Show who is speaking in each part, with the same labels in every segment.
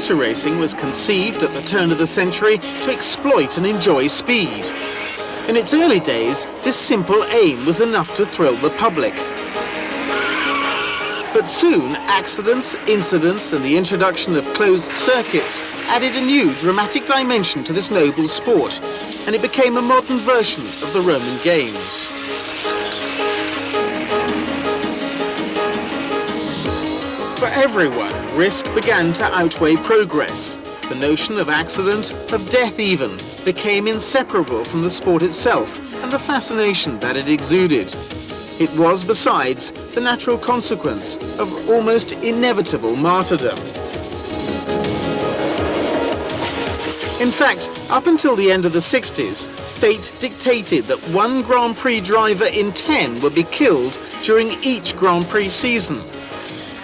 Speaker 1: motor racing was conceived at the turn of the century to exploit and enjoy speed. In its early days, this simple aim was enough to thrill the public. But soon, accidents, incidents and the introduction of closed circuits added a new dramatic dimension to this noble sport, and it became a modern version of the Roman games. For everyone, risk began to outweigh progress. The notion of accident, of death even, became inseparable from the sport itself and the fascination that it exuded. It was, besides, the natural consequence of almost inevitable martyrdom. In fact, up until the end of the 60s, fate dictated that one Grand Prix driver in 10 would be killed during each Grand Prix season.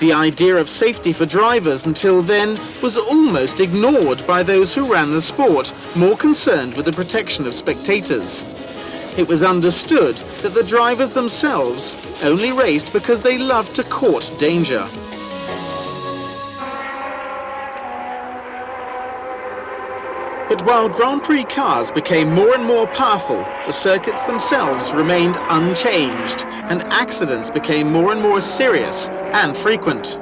Speaker 1: The idea of safety for drivers until then was almost ignored by those who ran the sport, more concerned with the protection of spectators. It was understood that the drivers themselves only raced because they loved to court danger. But while Grand Prix cars became more and more powerful, the circuits themselves remained unchanged, and accidents became more and more serious and frequent.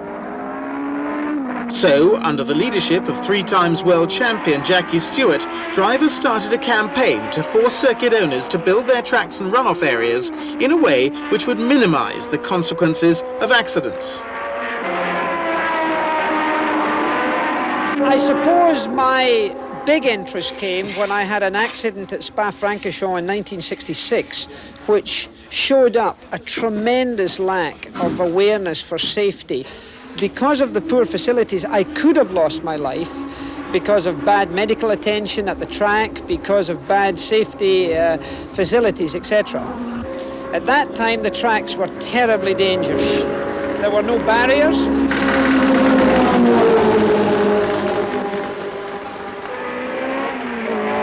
Speaker 1: So, under the leadership of three-times world champion Jackie Stewart, drivers started a campaign to force circuit owners to build their tracks and runoff areas in a way which would minimize the consequences of accidents.
Speaker 2: I suppose my big interest came when I had an accident at Spa-Francorchamps in 1966, which showed up a tremendous lack of awareness for safety. Because of the poor facilities, I could have lost my life because of bad medical attention at the track, because of bad safety facilities, etc. At that time, the tracks were terribly dangerous. There were no barriers.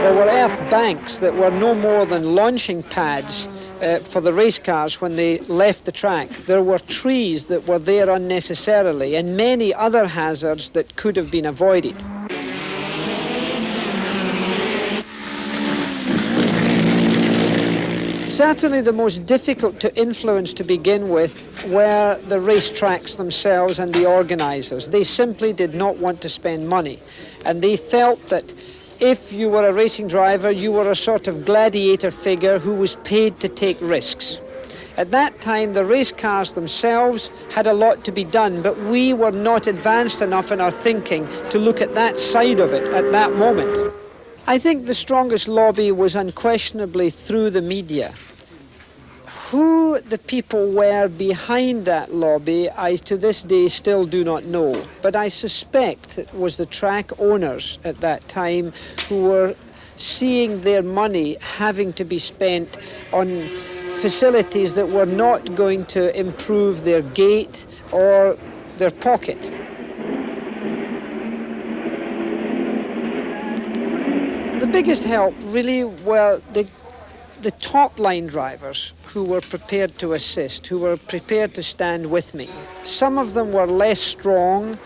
Speaker 2: There were earth banks that were no more than launching pads for the race cars when they left the track. There were trees that were there unnecessarily and many other hazards that could have been avoided. Certainly the most difficult to influence to begin with were the racetracks themselves and the organisers. They simply did not want to spend money, and they felt that if you were a racing driver, you were a sort of gladiator figure who was paid to take risks. At that time, the race cars themselves had a lot to be done, but we were not advanced enough in our thinking to look at that side of it at that moment. I think the strongest lobby was unquestionably through the media. Who the people were behind that lobby, I to this day still do not know. But I suspect it was the track owners at that time who were seeing their money having to be spent on facilities that were not going to improve their gate or their pocket. The biggest help really were the top-line drivers who were prepared to assist, who were prepared to stand with me. Some of them were less strong.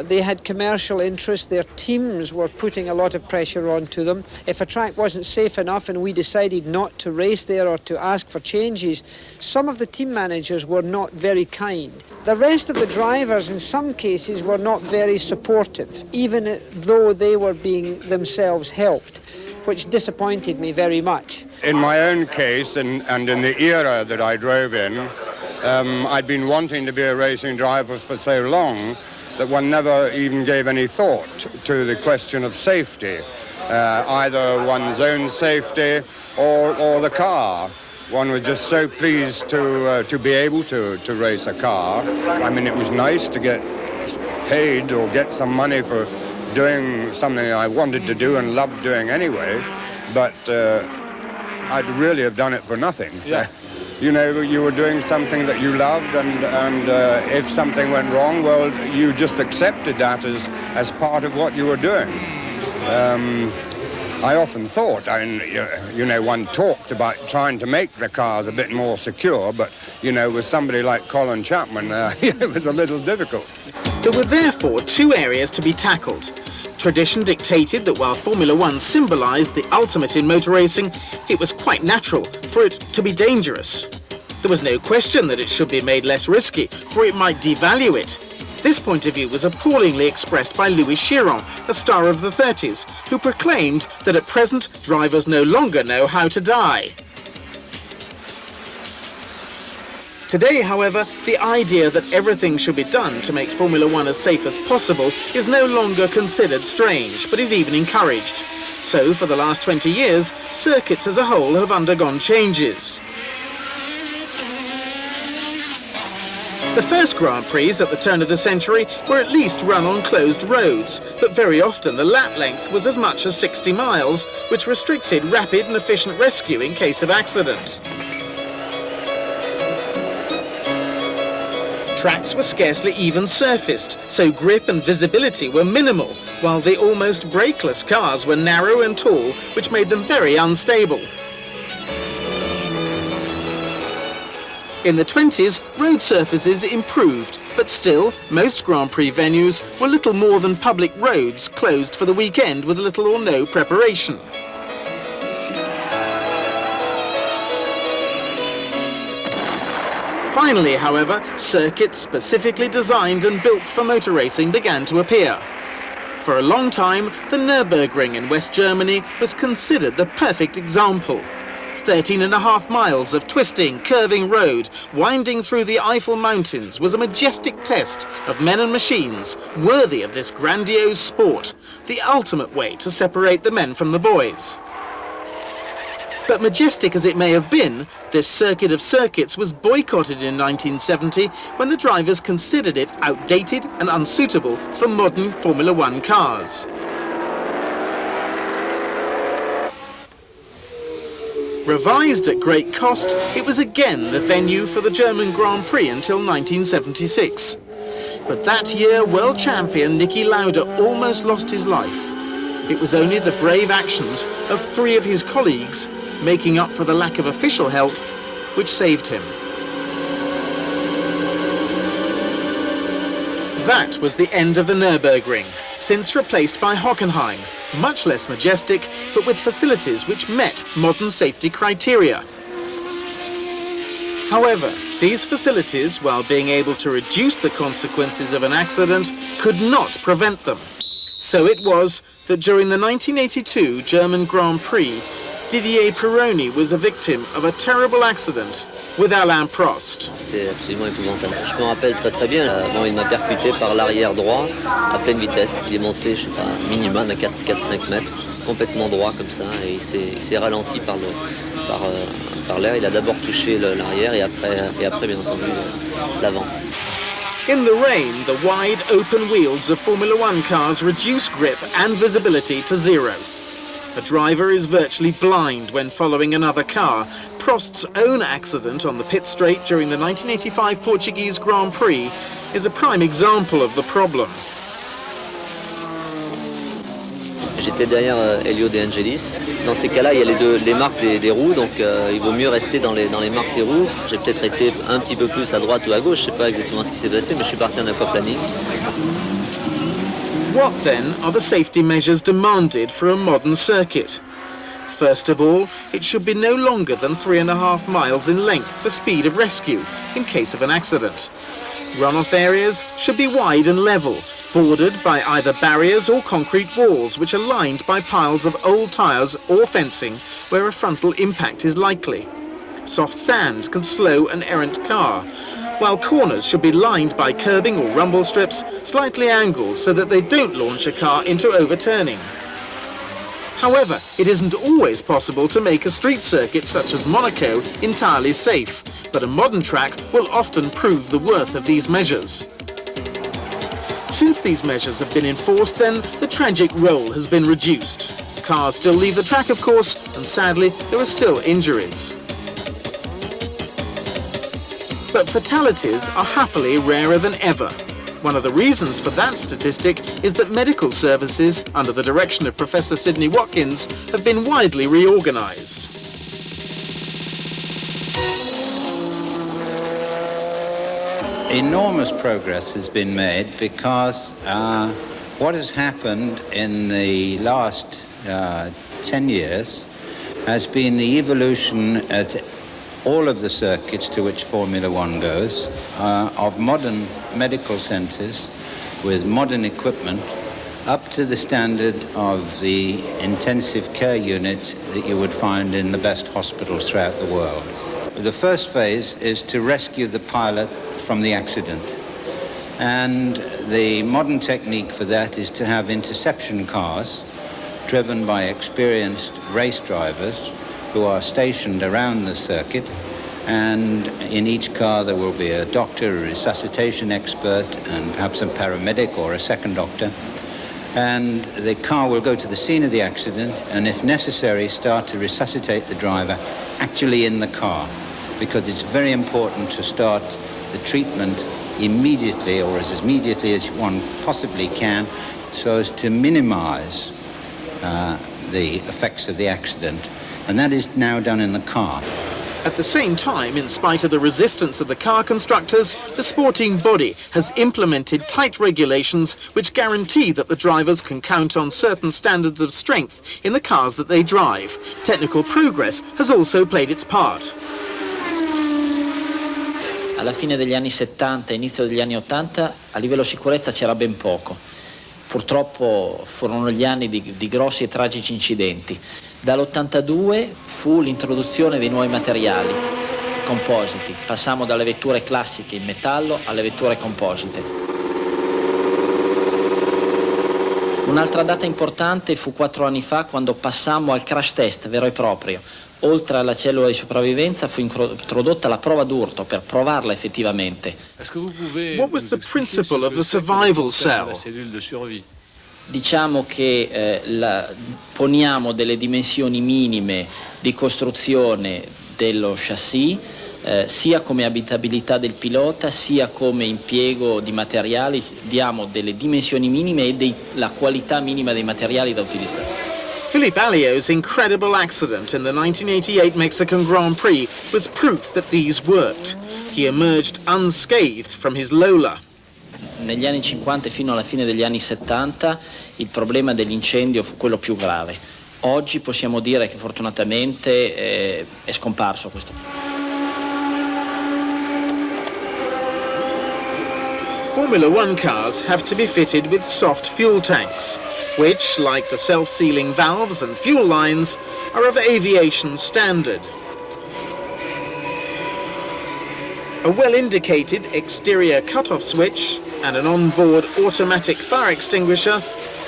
Speaker 2: They had commercial interests. Their teams were putting a lot of pressure onto them. If a track wasn't safe enough and we decided not to race there or to ask for changes, some of the team managers were not very kind. The rest of the drivers, in some cases, were not very supportive, even though they were being themselves helped, which disappointed me very much.
Speaker 3: In my own case, and in the era that I drove in, I'd been wanting to be a racing driver for so long that one never even gave any thought to the question of safety, either one's own safety or the car. One was just so pleased to be able to race a car. I mean, it was nice to get paid or get some money for doing something I wanted to do and loved doing anyway, but I'd really have done it for nothing. So, you know, you were doing something that you loved, and if something went wrong, well, you just accepted that as part of what you were doing. I often thought, you know, one talked about trying to make the cars a bit more secure, but, you know, with somebody like Colin Chapman, it was a little difficult.
Speaker 1: There were therefore two areas to be tackled. Tradition dictated that while Formula One symbolised the ultimate in motor racing, it was quite natural for it to be dangerous. There was no question that it should be made less risky, for it might devalue it. This point of view was appallingly expressed by Louis Chiron, a star of the 30s, who proclaimed that at present drivers no longer know how to die. Today, however, the idea that everything should be done to make Formula One as safe as possible is no longer considered strange, but is even encouraged. So, for the last 20 years, circuits as a whole have undergone changes. The first Grand Prix at the turn of the century were at least run on closed roads, but very often the lap length was as much as 60 miles, which restricted rapid and efficient rescue in case of accident. Tracks were scarcely even surfaced, so grip and visibility were minimal, while the almost brakeless cars were narrow and tall, which made them very unstable. In the 20s, road surfaces improved, but still, most Grand Prix venues were little more than public roads closed for the weekend with little or no preparation. Finally, however, circuits specifically designed and built for motor racing began to appear. For a long time, the Nürburgring in West Germany was considered the perfect example. 13.5 miles of twisting, curving road, winding through the Eifel Mountains, was a majestic test of men and machines, worthy of this grandiose sport, the ultimate way to separate the men from the boys. But majestic as it may have been, this circuit of circuits was boycotted in 1970 when the drivers considered it outdated and unsuitable for modern Formula One cars. Revised at great cost, it was again the venue for the German Grand Prix until 1976. But that year, world champion Niki Lauda almost lost his life. It was only the brave actions of 3 of his colleagues, making up for the lack of official help, which saved him. That was the end of the Nürburgring, since replaced by Hockenheim, much less majestic, but with facilities which met modern safety criteria. However, these facilities, while being able to reduce the consequences of an accident, could not prevent them. So it was that during the 1982 German Grand Prix, Didier Pironi was a victim of a terrible accident with Alain Prost.
Speaker 4: C'était absolument épouvantable. Je me rappelle très bien, bon, il m'a percuté par l'arrière droit à pleine vitesse. Il est monté, je sais pas, minimum à 4-5 mètres, complètement droit comme ça, et il s'est ralenti par l'air. Il a d'abord touché l'arrière et après bien entendu l'avant.
Speaker 1: In the rain, the wide open wheels of Formula One cars reduce grip and visibility to zero. A driver is virtually blind when following another car. Prost's own accident on the pit straight during the 1985 Portuguese Grand Prix is a prime example of the problem.
Speaker 4: J'étais derrière Elio De Angelis. Dans ces cas-là, il y a les marques des roues, donc il vaut mieux rester dans les marques des roues. J'ai peut-être été un petit peu plus à droite ou à gauche, je ne sais pas exactement ce qui s'est passé, mais je suis parti en aquaplaning.
Speaker 1: What then are the safety measures demanded for a modern circuit? First of all, it should be no longer than 3.5 miles in length for speed of rescue in case of an accident. Runoff areas should be wide and level, bordered by either barriers or concrete walls which are lined by piles of old tyres or fencing where a frontal impact is likely. Soft sand can slow an errant car, while corners should be lined by curbing or rumble strips, slightly angled so that they don't launch a car into overturning. However, it isn't always possible to make a street circuit such as Monaco entirely safe, but a modern track will often prove the worth of these measures. Since these measures have been enforced, then, the tragic roll has been reduced. Cars still leave the track, of course, and sadly, there are still injuries. But fatalities are happily rarer than ever. One of the reasons for that statistic is that medical services, under the direction of Professor Sidney Watkins, have been widely reorganised.
Speaker 5: Enormous progress has been made because what has happened in the last 10 years has been the evolution at all of the circuits to which Formula One goes of modern medical centres with modern equipment up to the standard of the intensive care unit that you would find in the best hospitals throughout the world. The first phase is to rescue the pilot from the accident. And the modern technique for that is to have interception cars driven by experienced race drivers who are stationed around the circuit. And in each car there will be a doctor, a resuscitation expert, and perhaps a paramedic or a second doctor. And the car will go to the scene of the accident and, if necessary, start to resuscitate the driver actually in the car, because it's very important to start the treatment immediately, or as immediately as one possibly can, so as to minimize the effects of the accident. And that is now done in the car.
Speaker 1: At the same time, in spite of the resistance of the car constructors, the sporting body has implemented tight regulations which guarantee that the drivers can count on certain standards of strength in the cars that they drive. Technical progress has also played its part.
Speaker 6: Alla fine degli anni 70 e inizio degli anni 80 a livello sicurezza c'era ben poco. Purtroppo furono gli anni di grossi e tragici incidenti. Dall'82 fu l'introduzione dei nuovi materiali, compositi. Passammo dalle vetture classiche in metallo alle vetture composite. Un'altra data importante fu 4 anni fa, quando passammo al crash test vero e proprio. Oltre alla cellula di sopravvivenza fu introdotta la prova d'urto per provarla effettivamente.
Speaker 1: What was the principle of the survival cell?
Speaker 6: Diciamo che poniamo delle dimensioni minime di costruzione dello chassis, sia come abitabilità del pilota, sia come impiego di materiali. Diamo delle dimensioni minime e la qualità minima dei materiali da utilizzare.
Speaker 1: Philippe Allio's incredible accident in the 1988 Mexican Grand Prix was proof that these worked. He emerged unscathed from his Lola.
Speaker 6: Negli anni 50 e fino alla fine degli anni 70 il problema dell'incendio fu quello più grave. Oggi possiamo dire che fortunatamente è scomparso questo.
Speaker 1: Formula One cars have to be fitted with soft fuel tanks, which, like the self-sealing valves and fuel lines, are of aviation standard. A well-indicated exterior cut-off switch and an on-board automatic fire extinguisher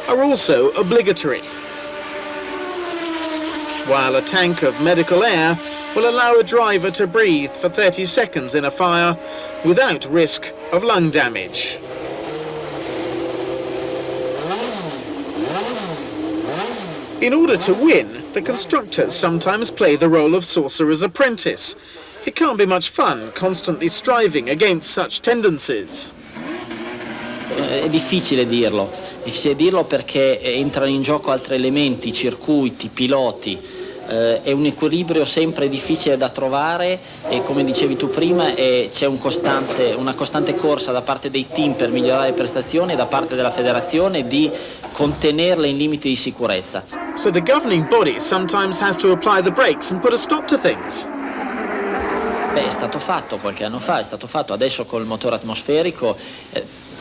Speaker 1: are also obligatory, while a tank of medical air will allow a driver to breathe for 30 seconds in a fire without risk of lung damage. In order to win, the constructors sometimes play the role of sorcerer's apprentice. It can't be much fun constantly striving against such tendencies.
Speaker 6: È difficile dirlo perché entrano in gioco altri elementi, circuiti, piloti. È un equilibrio sempre difficile da trovare e, come dicevi tu prima, c'è una costante corsa da parte dei team per migliorare le prestazioni e da parte della federazione di contenerle in limiti di sicurezza.
Speaker 1: So the governing body sometimes has to apply the brakes and put a stop to things.
Speaker 6: È stato fatto qualche anno fa, adesso col motore atmosferico.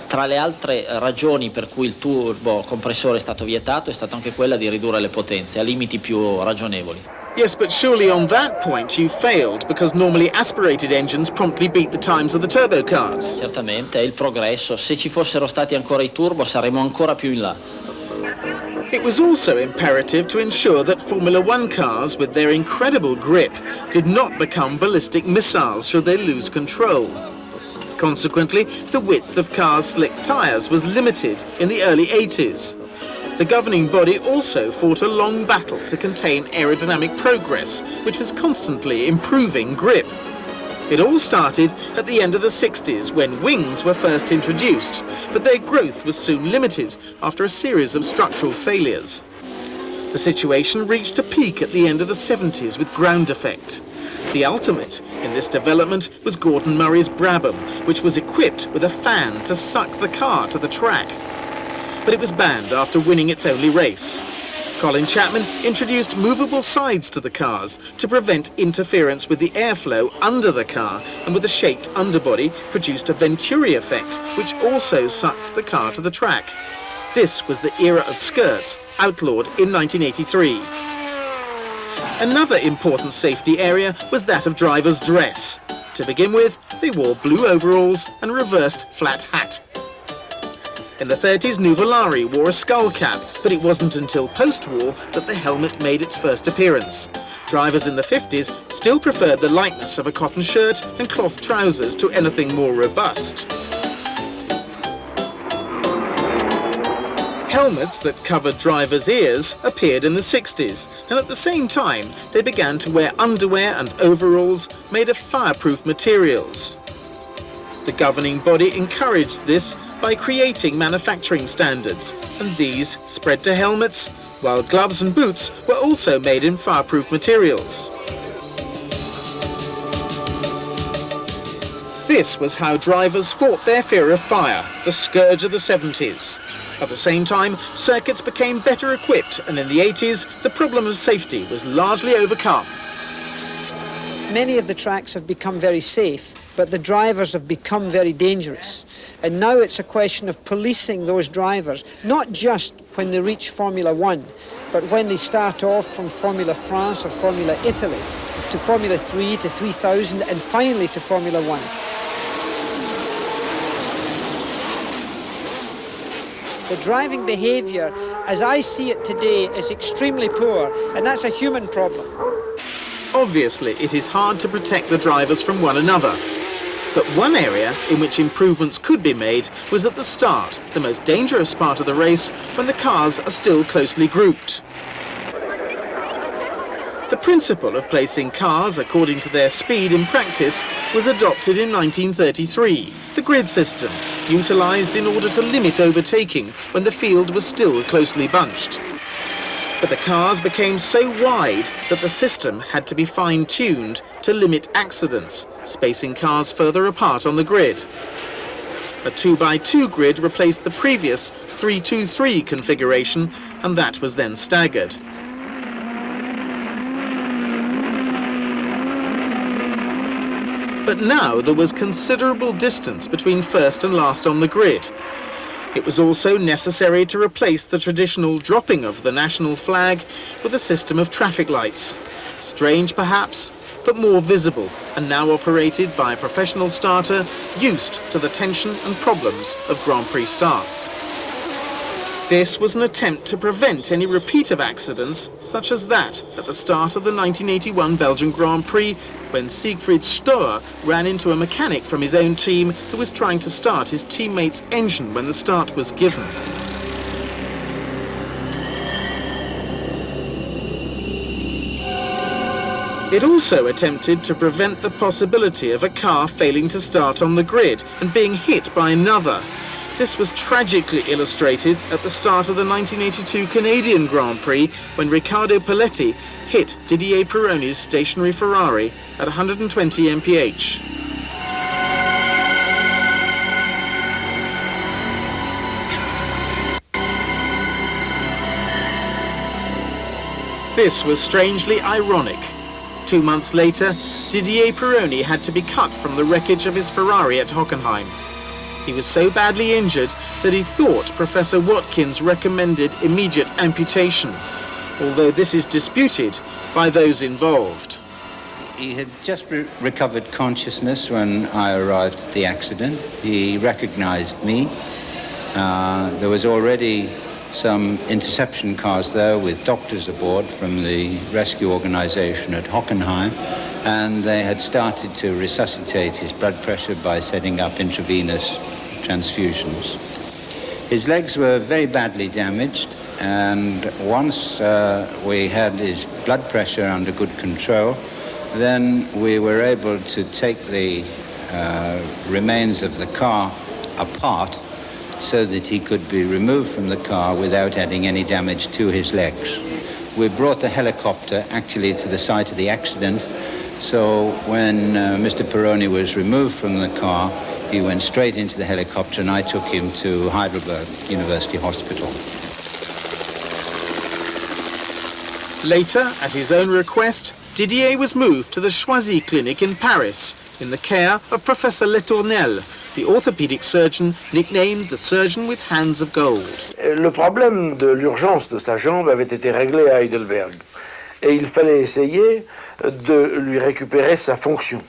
Speaker 6: Tra le altre ragioni per cui il turbo compressore è stato vietato è stata anche quella di ridurre le potenze a limiti più ragionevoli.
Speaker 1: Yes, but surely on that point you failed, because normally aspirated engines promptly beat the times of the turbo cars.
Speaker 6: Certamente, è il progresso. Se ci fossero stati ancora i turbo saremmo ancora più in là.
Speaker 1: It was also imperative to ensure that Formula One cars, with their incredible grip, did not become ballistic missiles should they lose control. Consequently, the width of cars' slick tyres was limited in the early 80s. The governing body also fought a long battle to contain aerodynamic progress, which was constantly improving grip. It all started at the end of the 60s, when wings were first introduced, but their growth was soon limited after a series of structural failures. The situation reached a peak at the end of the 70s with ground effect. The ultimate in this development was Gordon Murray's Brabham, which was equipped with a fan to suck the car to the track. But it was banned after winning its only race. Colin Chapman introduced movable sides to the cars to prevent interference with the airflow under the car, and with a shaped underbody produced a Venturi effect, which also sucked the car to the track. This was the era of skirts, outlawed in 1983. Another important safety area was that of drivers' dress. To begin with, they wore blue overalls and reversed flat hat. In the 30s, Nuvolari wore a skull cap, but it wasn't until post-war that the helmet made its first appearance. Drivers in the 50s still preferred the lightness of a cotton shirt and cloth trousers to anything more robust. Helmets that covered drivers' ears appeared in the 60s, and at the same time they began to wear underwear and overalls made of fireproof materials. The governing body encouraged this by creating manufacturing standards, and these spread to helmets, while gloves and boots were also made in fireproof materials. This was how drivers fought their fear of fire, the scourge of the 70s. At the same time, circuits became better equipped, and in the 80s, the problem of safety was largely overcome.
Speaker 2: Many of the tracks have become very safe, but the drivers have become very dangerous. And now it's a question of policing those drivers, not just when they reach Formula One, but when they start off from Formula France or Formula Italy, to Formula 3, to 3000, and finally to Formula One. The driving behaviour, as I see it today, is extremely poor, and that's a human problem.
Speaker 1: Obviously, it is hard to protect the drivers from one another. But one area in which improvements could be made was at the start, the most dangerous part of the race, when the cars are still closely grouped. The principle of placing cars according to their speed in practice was adopted in 1933, the grid system, utilised in order to limit overtaking when the field was still closely bunched. But the cars became so wide that the system had to be fine-tuned to limit accidents, spacing cars further apart on the grid. A 2x2 grid replaced the previous 3-2-3 configuration, and that was then staggered. But now there was considerable distance between first and last on the grid. It was also necessary to replace the traditional dropping of the national flag with a system of traffic lights. Strange perhaps, but more visible, and now operated by a professional starter used to the tension and problems of Grand Prix starts. This was an attempt to prevent any repeat of accidents such as that at the start of the 1981 Belgian Grand Prix, when Siegfried Stoer ran into a mechanic from his own team who was trying to start his teammate's engine when the start was given. It also attempted to prevent the possibility of a car failing to start on the grid and being hit by another. This was tragically illustrated at the start of the 1982 Canadian Grand Prix when Riccardo Paletti hit Didier Pironi's stationary Ferrari at 120 mph. This was strangely ironic. 2 months later, Didier Pironi had to be cut from the wreckage of his Ferrari at Hockenheim. He was so badly injured that he thought Professor Watkins recommended immediate amputation, although this is disputed by those involved.
Speaker 5: He had just recovered consciousness when I arrived at the accident. He recognized me. There was already some interception cars there with doctors aboard from the rescue organization at Hockenheim, and they had started to resuscitate his blood pressure by setting up intravenous transfusions. His legs were very badly damaged, and once we had his blood pressure under good control, then we were able to take the remains of the car apart so that he could be removed from the car without adding any damage to his legs. We brought the helicopter actually to the site of the accident, So when Mr. Peroni was removed from the car, he went straight into the helicopter and I took him to Heidelberg University Hospital.
Speaker 1: Later, at his own request, Didier was moved to the Choisy Clinic in Paris, in the care of Professor Letournel, the orthopedic surgeon nicknamed the surgeon with hands of gold.
Speaker 7: Le problème de l'urgence de sa jambe avait été réglé à Heidelberg et il fallait essayer de lui récupérer sa fonction.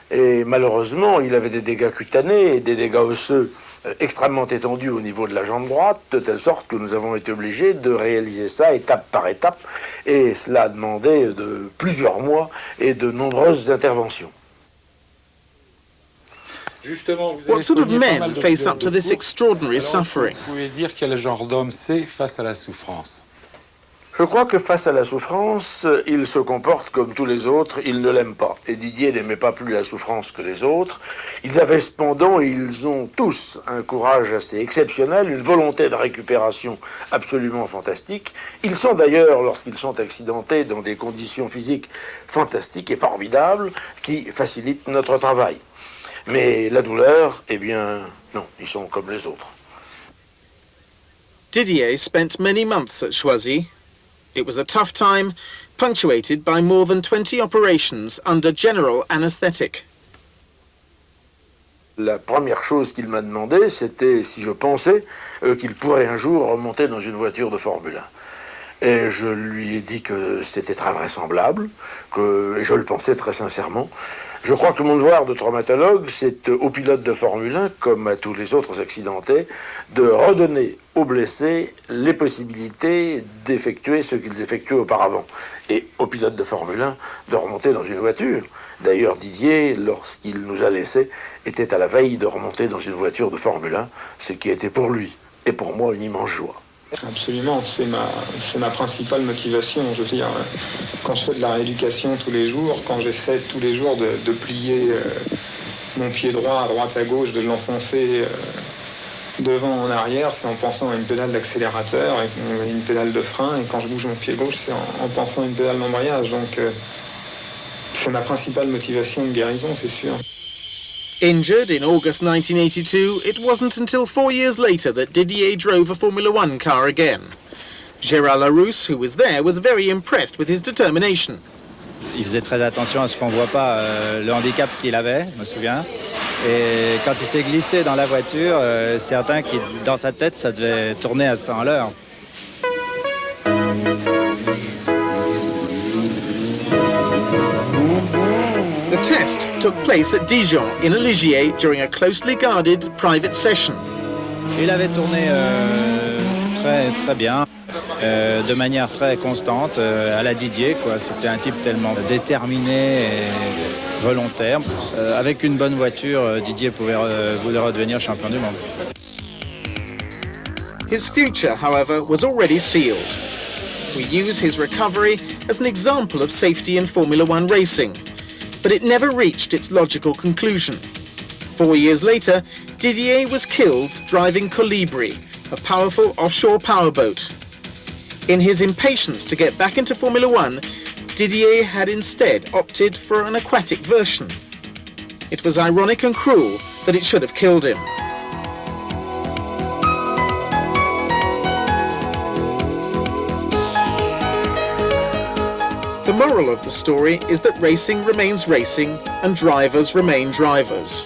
Speaker 7: Et malheureusement, il avait des dégâts cutanés et des dégâts osseux extrêmement étendus au niveau de la jambe droite, de telle sorte que nous avons été obligés de réaliser ça étape par étape, et cela a demandé de plusieurs mois et de nombreuses interventions.
Speaker 1: What sort of men face up to this extraordinary suffering?
Speaker 8: Vous pouvez dire quel genre d'homme c'est face à la souffrance?
Speaker 7: Je crois que face à la souffrance, il se comporte comme tous les autres, il ne l'aime pas. Et Didier n'aimait pas plus la souffrance que les autres. Ils avaient cependant, et ils ont tous un courage assez exceptionnel, une volonté de récupération absolument fantastique. Ils sont d'ailleurs, lorsqu'ils sont accidentés, dans des conditions physiques fantastiques et formidables qui facilitent notre travail. Mais la douleur, eh bien, non, ils sont comme les autres.
Speaker 1: Didier spent many months at Choisy. It was a tough time, punctuated by more than 20 operations under general anesthetic.
Speaker 7: La première chose qu'il m'a demandé, c'était si je pensais qu'il pourrait un jour remonter dans une voiture de Formule 1. Et je lui ai dit que c'était très vraisemblable, et je le pensais très sincèrement. Je crois que mon devoir de traumatologue, c'est aux pilotes de Formule 1, comme à tous les autres accidentés, de redonner aux blessés les possibilités d'effectuer ce qu'ils effectuaient auparavant. Et aux pilotes de Formule 1, de remonter dans une voiture. D'ailleurs, Didier, lorsqu'il nous a laissés, était à la veille de remonter dans une voiture de Formule 1, ce qui était pour lui et pour moi une immense joie.
Speaker 9: Absolument, c'est ma principale motivation. Je veux dire, quand je fais de la rééducation tous les jours, quand j'essaie tous les jours de plier mon pied droit à droite à gauche, de l'enfoncer devant en arrière, c'est en pensant à une pédale d'accélérateur et une pédale de frein. Et quand je bouge mon pied gauche, c'est en pensant à une pédale d'embrayage. Donc c'est ma principale motivation de guérison, c'est sûr.
Speaker 1: Injured in August 1982, it wasn't until 4 years later that Didier drove a Formula One car again. Gérard Larousse, who was there, was very impressed with his determination.
Speaker 10: Il faisait très attention à ce qu'on ne voit pas le handicap qu'il avait, je me souviens. Et quand il s'est glissé dans la voiture, c'est certain que dans sa tête, ça devait tourner à 100 à l'heure.
Speaker 1: The test took place at Dijon, in a Ligier, during a closely guarded private session.
Speaker 10: Il avait tourné très bien, de manière très constante, à la Didier, quoi. C'était un type tellement déterminé et volontaire. Avec une bonne voiture, Didier voulait redevenir champion du monde.
Speaker 1: His future, however, was already sealed. We use his recovery as an example of safety in Formula One racing, but it never reached its logical conclusion. 4 years later, Didier was killed driving Colibri, a powerful offshore powerboat. In his impatience to get back into Formula One, Didier had instead opted for an aquatic version. It was ironic and cruel that it should have killed him. The moral of the story is that racing remains racing and drivers remain drivers.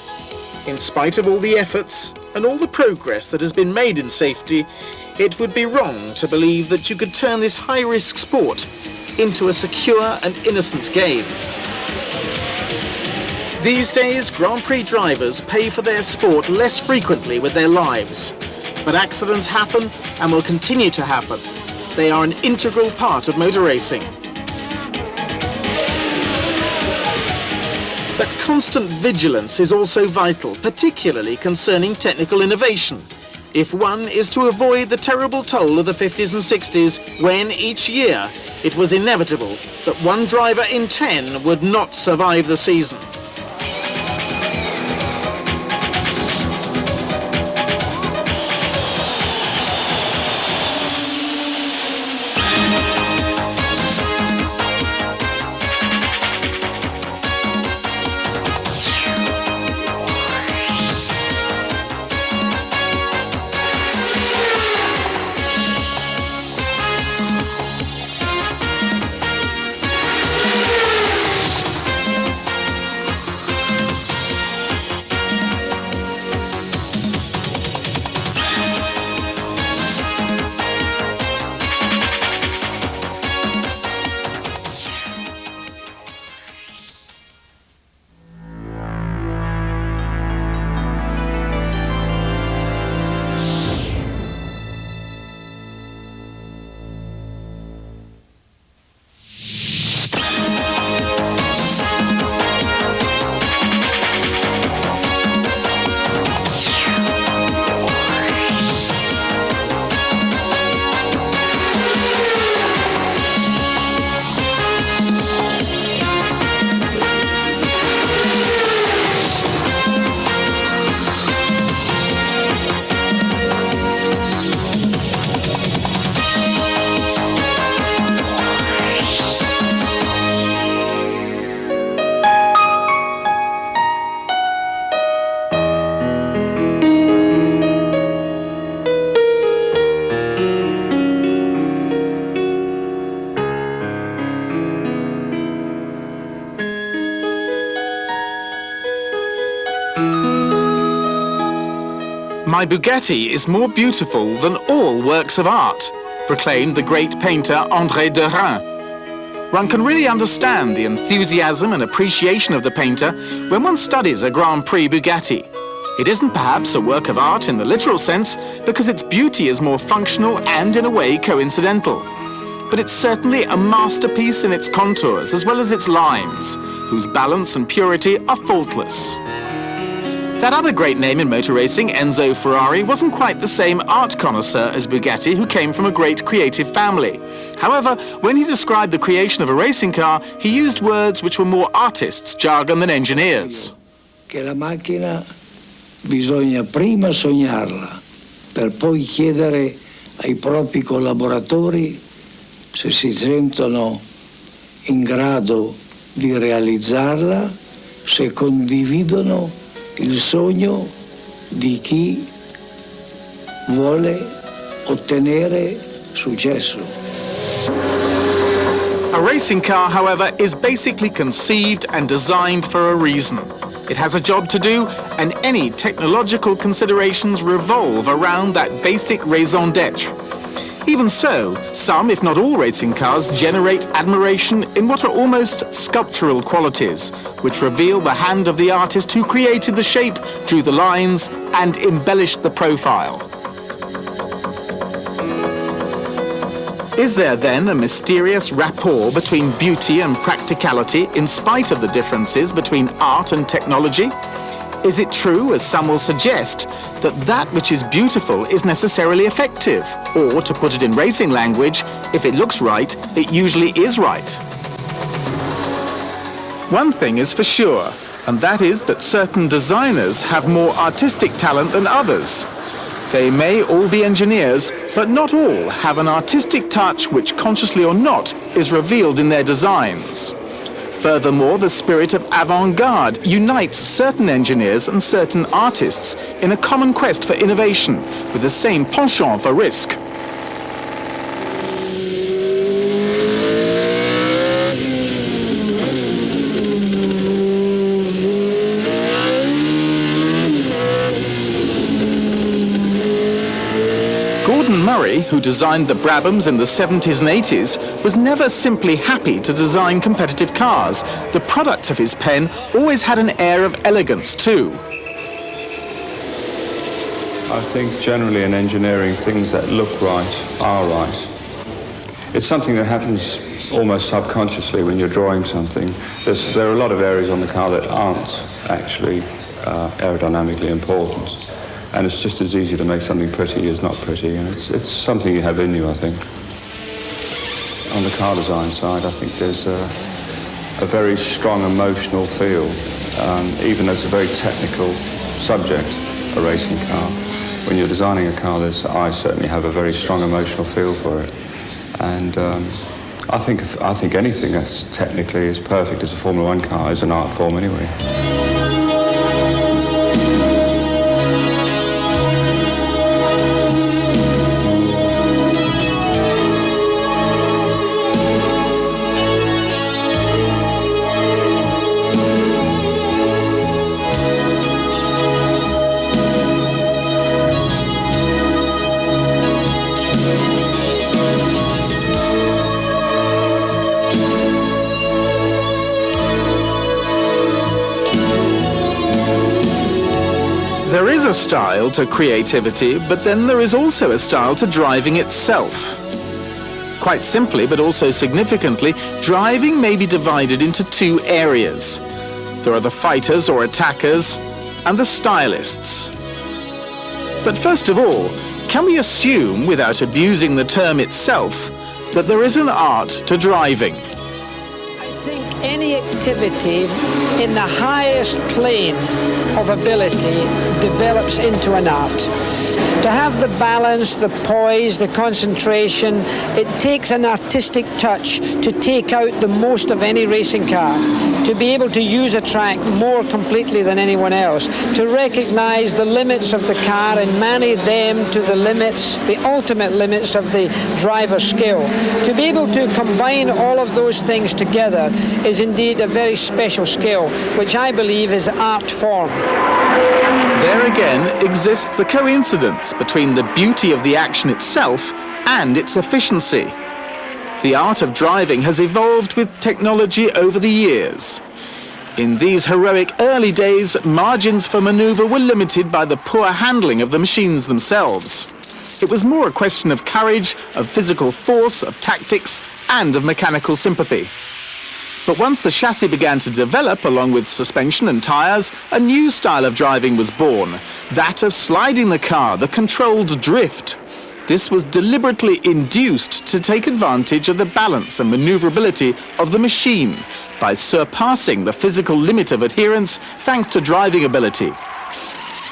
Speaker 1: In spite of all the efforts and all the progress that has been made in safety, it would be wrong to believe that you could turn this high-risk sport into a secure and innocent game. These days, Grand Prix drivers pay for their sport less frequently with their lives. But accidents happen and will continue to happen. They are an integral part of motor racing. But constant vigilance is also vital, particularly concerning technical innovation, if one is to avoid the terrible toll of the 50s and 60s when, each year, it was inevitable that 1 driver in 10 would not survive the season. My Bugatti is more beautiful than all works of art, proclaimed the great painter André Derain. One can really understand the enthusiasm and appreciation of the painter when one studies a Grand Prix Bugatti. It isn't perhaps a work of art in the literal sense, because its beauty is more functional and in a way coincidental. But it's certainly a masterpiece in its contours as well as its lines, whose balance and purity are faultless. That other great name in motor racing, Enzo Ferrari, wasn't quite the same art connoisseur as Bugatti, who came from a great creative family. However, when he described the creation of a racing car, he used words which were more artists' jargon than engineers.
Speaker 11: Che la macchina bisogna prima sognarla, per poi chiedere ai propri collaboratori se si sentono in grado di realizzarla, se condividono il sogno di chi vuole ottenere successo.
Speaker 1: A racing car, however, is basically conceived and designed for a reason. It has a job to do, and any technological considerations revolve around that basic raison d'être. Even so, some, if not all, racing cars generate admiration in what are almost sculptural qualities, which reveal the hand of the artist who created the shape, drew the lines, and embellished the profile. Is there then a mysterious rapport between beauty and practicality in spite of the differences between art and technology? Is it true, as some will suggest, that that which is beautiful is necessarily effective? Or, to put it in racing language, if it looks right, it usually is right. One thing is for sure, and that is that certain designers have more artistic talent than others. They may all be engineers, but not all have an artistic touch which, consciously or not, is revealed in their designs. Furthermore, the spirit of avant-garde unites certain engineers and certain artists in a common quest for innovation, with the same penchant for risk. Murray, who designed the Brabhams in the 70s and 80s, was never simply happy to design competitive cars. The product of his pen always had an air of elegance too.
Speaker 12: I think generally in engineering, things that look right are right. It's something that happens almost subconsciously when you're drawing something. There are a lot of areas on the car that aren't actually aerodynamically important. And it's just as easy to make something pretty as not pretty, and it's something you have in you, I think. On the car design side, I think there's a very strong emotional feel, even though it's a very technical subject, a racing car. When you're designing a car, I certainly have a very strong emotional feel for it. And I think anything that's technically as perfect as a Formula One car is an art form anyway.
Speaker 1: There is a style to creativity, but then there is also a style to driving itself. Quite simply, but also significantly, driving may be divided into two areas. There are the fighters or attackers, and the stylists. But first of all, can we assume, without abusing the term itself, that there is an art to driving?
Speaker 2: I think any activity in the highest plane of ability develops into an art. To have the balance, the poise, the concentration, it takes an artistic touch to take out the most of any racing car, to be able to use a track more completely than anyone else, to recognize the limits of the car and manage them to the limits, the ultimate limits of the driver's skill. To be able to combine all of those things together is indeed a very special skill, which I believe is art form.
Speaker 1: There again exists the coincidence between the beauty of the action itself and its efficiency. The art of driving has evolved with technology over the years. In these heroic early days, margins for manoeuvre were limited by the poor handling of the machines themselves. It was more a question of courage, of physical force, of tactics, and of mechanical sympathy. But once the chassis began to develop, along with suspension and tyres, a new style of driving was born, that of sliding the car, the controlled drift. This was deliberately induced to take advantage of the balance and manoeuvrability of the machine by surpassing the physical limit of adherence thanks to driving ability.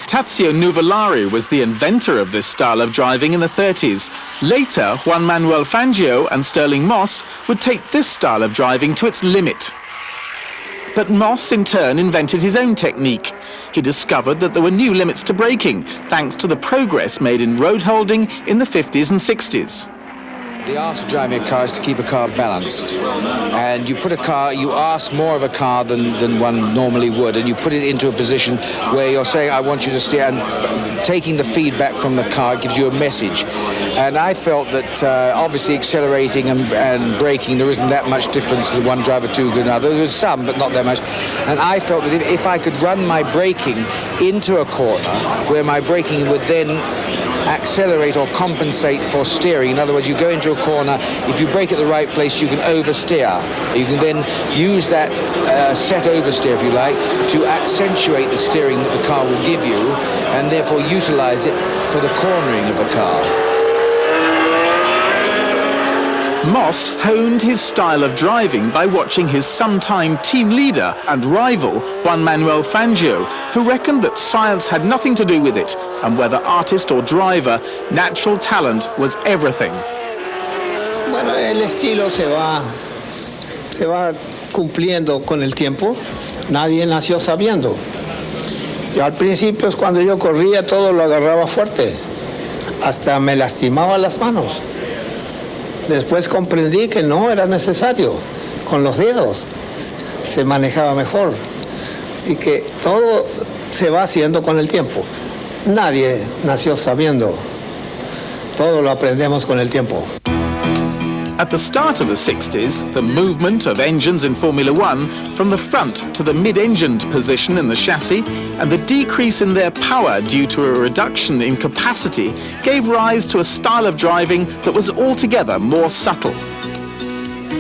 Speaker 1: Tazio Nuvolari was the inventor of this style of driving in the 30s. Later, Juan Manuel Fangio and Stirling Moss would take this style of driving to its limit. But Moss, in turn, invented his own technique. He discovered that there were new limits to braking, thanks to the progress made in road holding in the 50s and 60s.
Speaker 13: The art of driving a car is to keep a car balanced. And you ask more of a car than one normally would, and you put it into a position where you're saying, I want you to steer, and taking the feedback from the car gives you a message. And I felt that obviously accelerating and braking, there isn't that much difference to one driver to another. There's some, but not that much. And I felt that if I could run my braking into a corner, where my braking would then accelerate or compensate for steering. In other words, you go into a corner, if you brake at the right place, you can oversteer. You can then use that set oversteer, if you like, to accentuate the steering that the car will give you, and therefore utilize it for the cornering of the car.
Speaker 1: Moss honed his style of driving by watching his sometime team leader and rival, Juan Manuel Fangio, who reckoned that science had nothing to do with it, and whether artist or driver, natural talent was everything.
Speaker 14: Bueno, el estilo se va cumpliendo con el tiempo. Nadie nació sabiendo. Y al principio, cuando yo corría, todo lo agarraba fuerte. Hasta me lastimaba las manos. Después comprendí que no era necesario. Con los dedos se manejaba mejor. Y que todo se va haciendo con el tiempo. Nadie nació sabiendo. Todo lo aprendemos con el tiempo.
Speaker 1: At the start of the 60s, the movement of engines in Formula One from the front to the mid-engined position in the chassis and the decrease in their power due to a reduction in capacity gave rise to a style of driving that was altogether more subtle.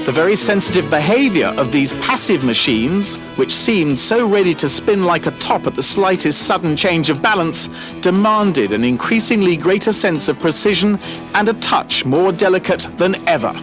Speaker 1: The very sensitive behavior of these passive machines, which seemed so ready to spin like a top at the slightest sudden change of balance, demanded an increasingly greater sense of precision and a touch more delicate than ever.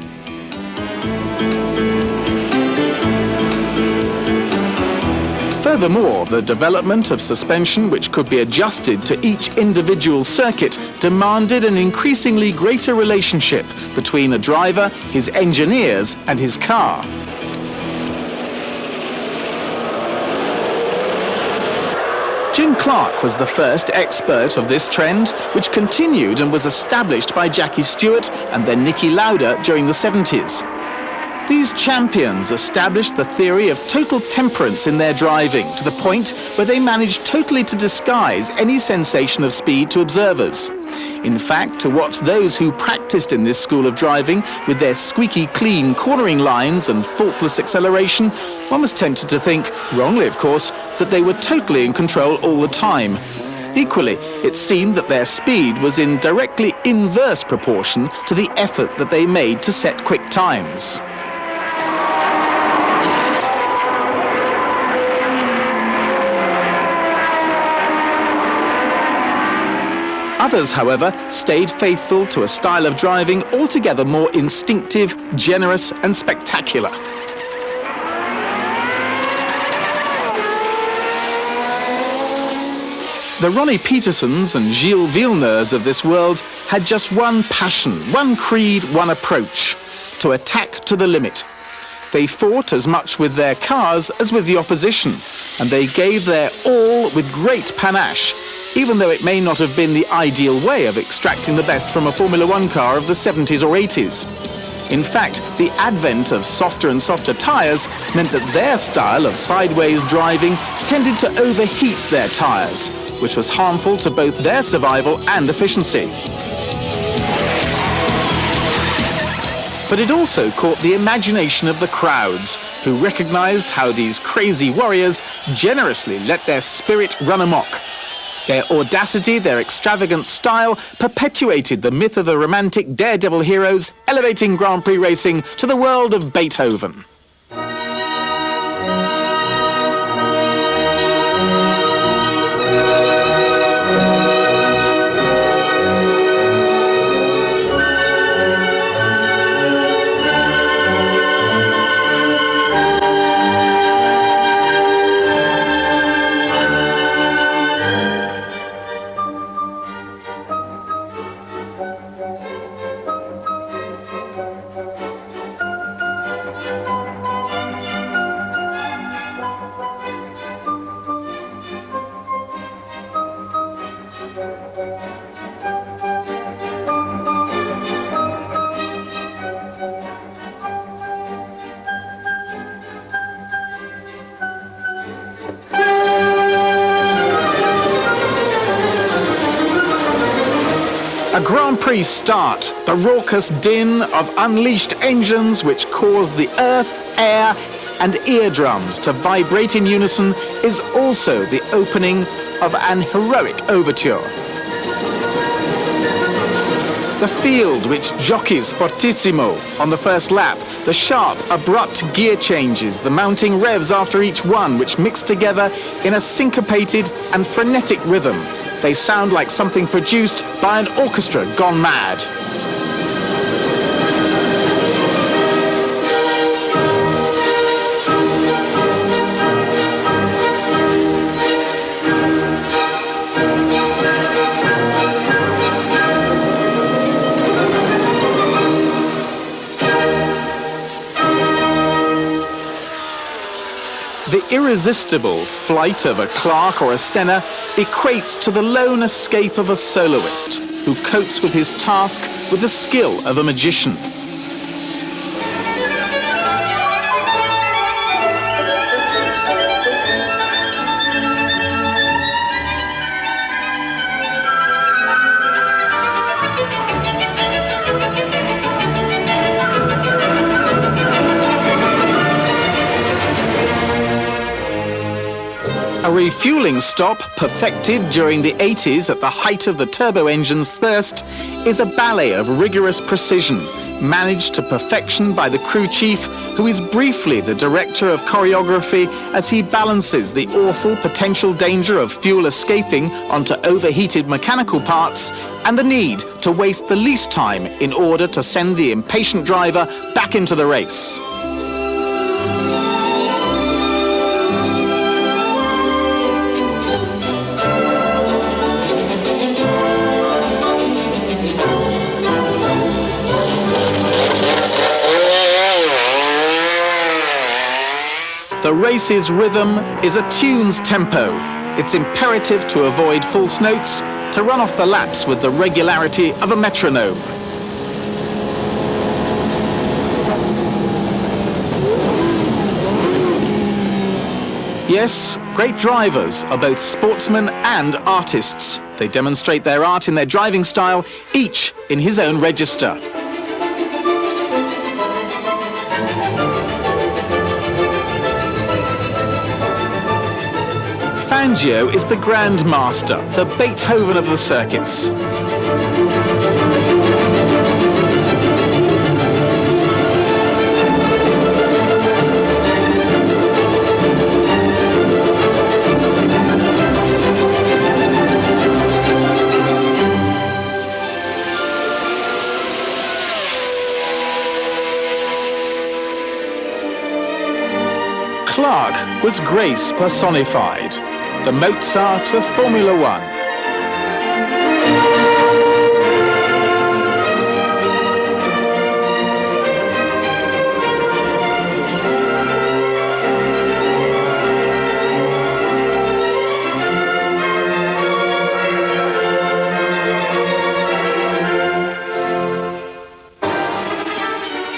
Speaker 1: Furthermore, the development of suspension which could be adjusted to each individual circuit demanded an increasingly greater relationship between a driver, his engineers, and his car. Jim Clark was the first expert of this trend, which continued and was established by Jackie Stewart and then Niki Lauda during the 70s. These champions established the theory of total temperance in their driving to the point where they managed totally to disguise any sensation of speed to observers. In fact, to watch those who practiced in this school of driving with their squeaky clean cornering lines and faultless acceleration, one was tempted to think, wrongly of course, that they were totally in control all the time. Equally, it seemed that their speed was in directly inverse proportion to the effort that they made to set quick times. Others, however, stayed faithful to a style of driving altogether more instinctive, generous, and spectacular. The Ronnie Petersons and Gilles Villeneuves of this world had just one passion, one creed, one approach: to attack to the limit. They fought as much with their cars as with the opposition, and they gave their all with great panache, even though it may not have been the ideal way of extracting the best from a Formula One car of the 70s or 80s. In fact, the advent of softer and softer tyres meant that their style of sideways driving tended to overheat their tyres, which was harmful to both their survival and efficiency. But it also caught the imagination of the crowds, who recognized how these crazy warriors generously let their spirit run amok. Their audacity, their extravagant style perpetuated the myth of the romantic daredevil heroes, elevating Grand Prix racing to the world of Beethoven. A Grand Prix start, the raucous din of unleashed engines which cause the earth, air and eardrums to vibrate in unison, is also the opening of an heroic overture. The field which jockeys fortissimo on the first lap, the sharp, abrupt gear changes, the mounting revs after each one which mix together in a syncopated and frenetic rhythm. They sound like something produced by an orchestra gone mad. The irresistible flight of a Clark or a Senna equates to the lone escape of a soloist who copes with his task with the skill of a magician. A refueling stop perfected during the 80s at the height of the turbo engine's thirst is a ballet of rigorous precision, managed to perfection by the crew chief, who is briefly the director of choreography as he balances the awful potential danger of fuel escaping onto overheated mechanical parts and the need to waste the least time in order to send the impatient driver back into the race. The race's rhythm is a tune's tempo. It's imperative to avoid false notes, to run off the laps with the regularity of a metronome. Yes, great drivers are both sportsmen and artists. They demonstrate their art in their driving style, each in his own register. Fangio is the Grand Master, the Beethoven of the circuits. Clark was grace personified. the Mozart of Formula One.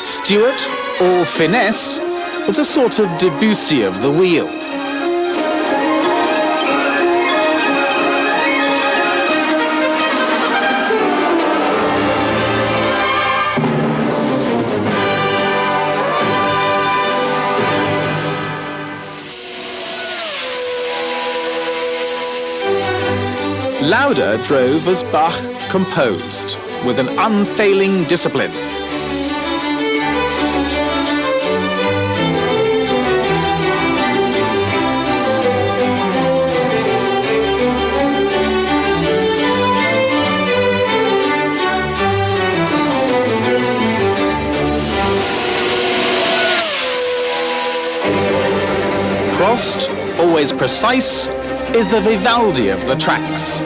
Speaker 1: Stewart, all finesse, was a sort of Debussy of the wheel. Lauda drove as Bach composed, with an unfailing discipline. Prost, always precise, is the Vivaldi of the tracks.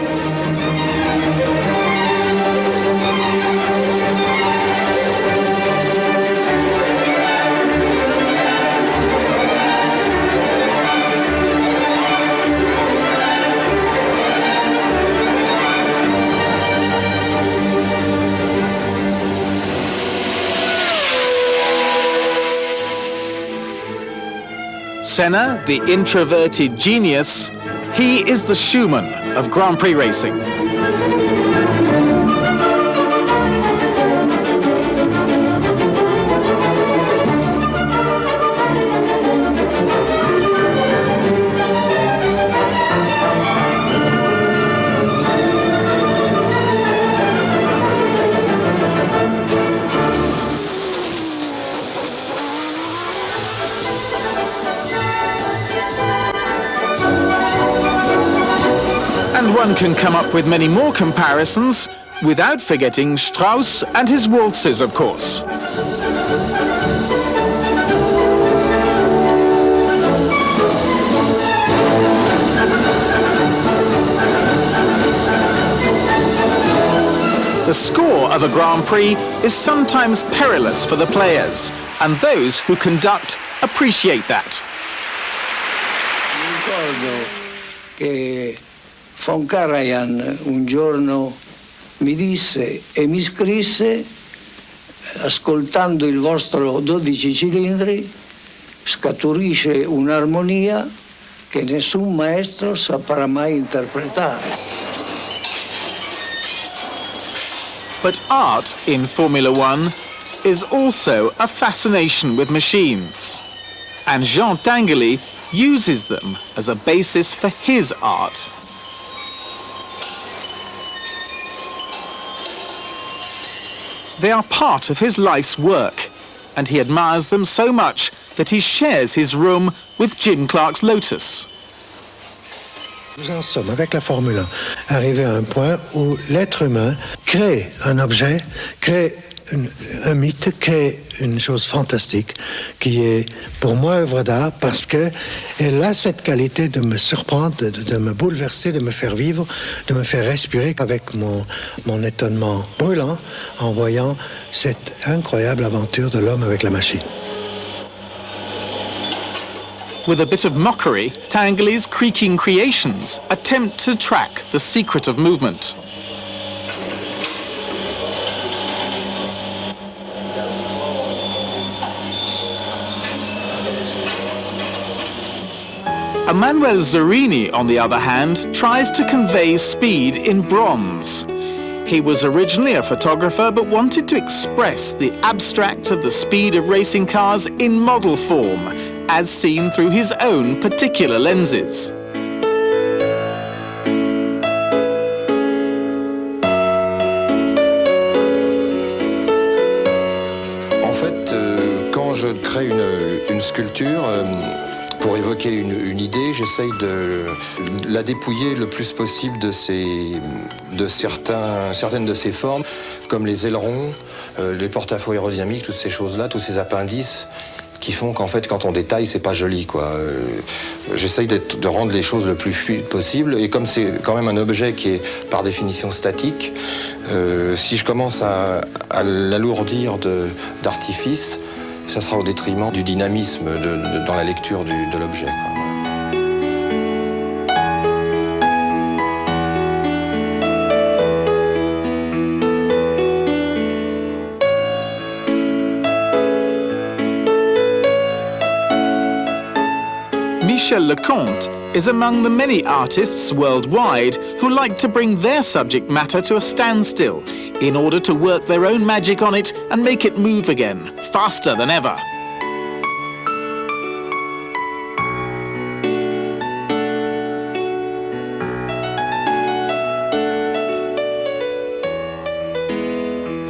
Speaker 1: Senna, the introverted genius, he is the Schumann of Grand Prix racing. And one can come up with many more comparisons, without forgetting Strauss and his waltzes, of course. The score of a Grand Prix is sometimes perilous for the players, and those who conduct appreciate that.
Speaker 11: Von Karajan un giorno mi disse e mi scrisse: ascoltando il vostro 12 cilindri scaturisce un'armonia che nessun maestro saprà mai interpretare.
Speaker 1: But art in Formula One is also a fascination with machines, and Jean Tinguely uses them as a basis for his art. They are part of his life's work, and he admires them so much that he shares his room with Jim Clark's Lotus.
Speaker 15: Nous en sommes, avec la Formule 1, arrivés à un point où l'être humain crée un objet, crée un mythe, crée une chose fantastique qui est pour moi œuvre d'art parce qu'elle a cette qualité de me surprendre, de me bouleverser, de me faire vivre, de me faire respirer avec mon étonnement brûlant en voyant cette incroyable aventure de l'homme avec la machine.
Speaker 1: With a bit of mockery, Tinguely's creaking creations attempt to track the secret of movement. Emanuele Zerini, on the other hand, tries to convey speed in bronze. He was originally a photographer but wanted to express the abstract of the speed of racing cars in model form, as seen through his own particular lenses.
Speaker 16: En fait, quand je crée une sculpture, pour évoquer une idée, j'essaye de la dépouiller le plus possible de certaines de ses formes, comme les ailerons, les porte-à-faux aérodynamiques, toutes ces choses-là, tous ces appendices qui font qu'en fait, quand on détaille, c'est pas joli, quoi. J'essaye de rendre les choses le plus fluide possible, et comme c'est quand même un objet qui est par définition statique, si je commence à l'alourdir d'artifices, ça sera au détriment du dynamisme dans la lecture de l'objet, quoi.
Speaker 1: Michel Lecomte is among the many artists worldwide who like to bring their subject matter to a standstill in order to work their own magic on it and make it move again, faster than ever.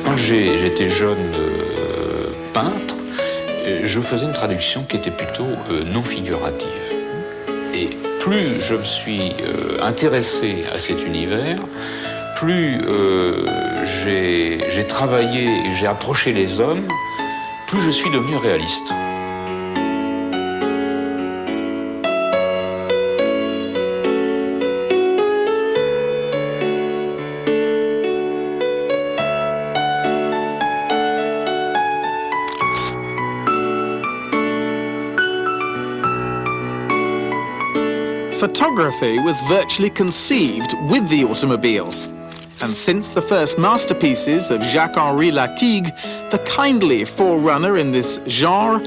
Speaker 17: Quand j'étais jeune peintre, je faisais une traduction qui était plutôt non figurative. Et plus je me suis intéressé à cet univers, plus j'ai travaillé et j'ai approché les hommes, plus je suis devenu réaliste.
Speaker 1: Photography was virtually conceived with the automobile. And since the first masterpieces of Jacques-Henri Latigue, the kindly forerunner in this genre,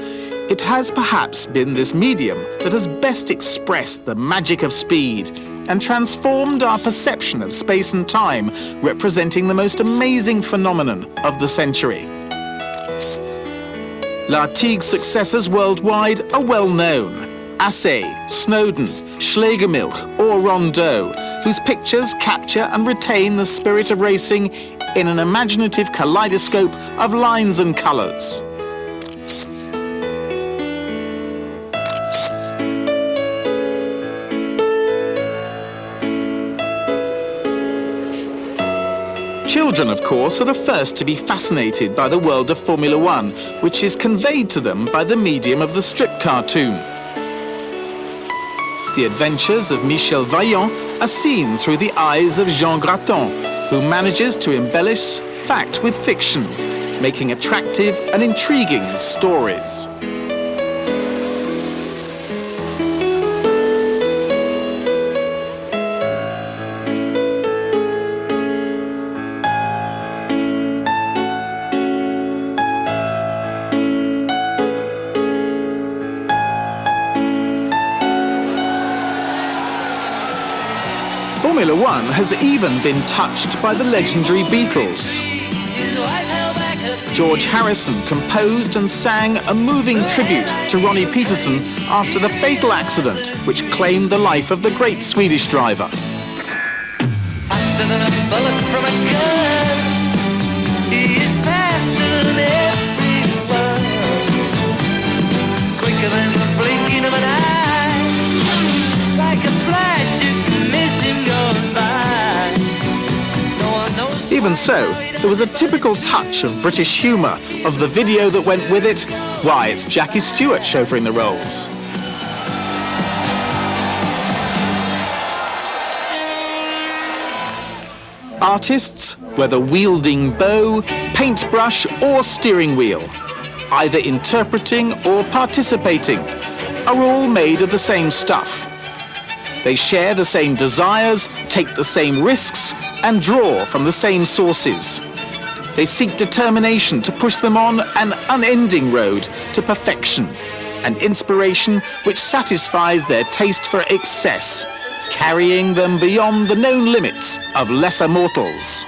Speaker 1: it has perhaps been this medium that has best expressed the magic of speed and transformed our perception of space and time, representing the most amazing phenomenon of the century. Latigue's successors worldwide are well known. Assay, Snowden, Schlegelmilch or Rondeau, whose pictures capture and retain the spirit of racing in an imaginative kaleidoscope of lines and colours. Children, of course, are the first to be fascinated by the world of Formula One, which is conveyed to them by the medium of the strip cartoon. The adventures of Michel Vaillant are seen through the eyes of Jean Graton, who manages to embellish fact with fiction, making attractive and intriguing stories. Formula One has even been touched by the legendary Beatles. George Harrison composed and sang a moving tribute to Ronnie Peterson after the fatal accident which claimed the life of the great Swedish driver.
Speaker 18: Faster than a bullet from a gun, he is faster than everyone, quicker than the blinking of an eye, like a flash you can miss him going by. No one knows.
Speaker 1: Even so, there was a typical touch of British humour of the video that went with it. Why, it's Jackie Stewart chauffeuring the roles. Artists, whether wielding bow, paintbrush or steering wheel, either interpreting or participating, are all made of the same stuff. They share the same desires, take the same risks, and draw from the same sources. They seek determination to push them on an unending road to perfection, and inspiration which satisfies their taste for excess, carrying them beyond the known limits of lesser mortals.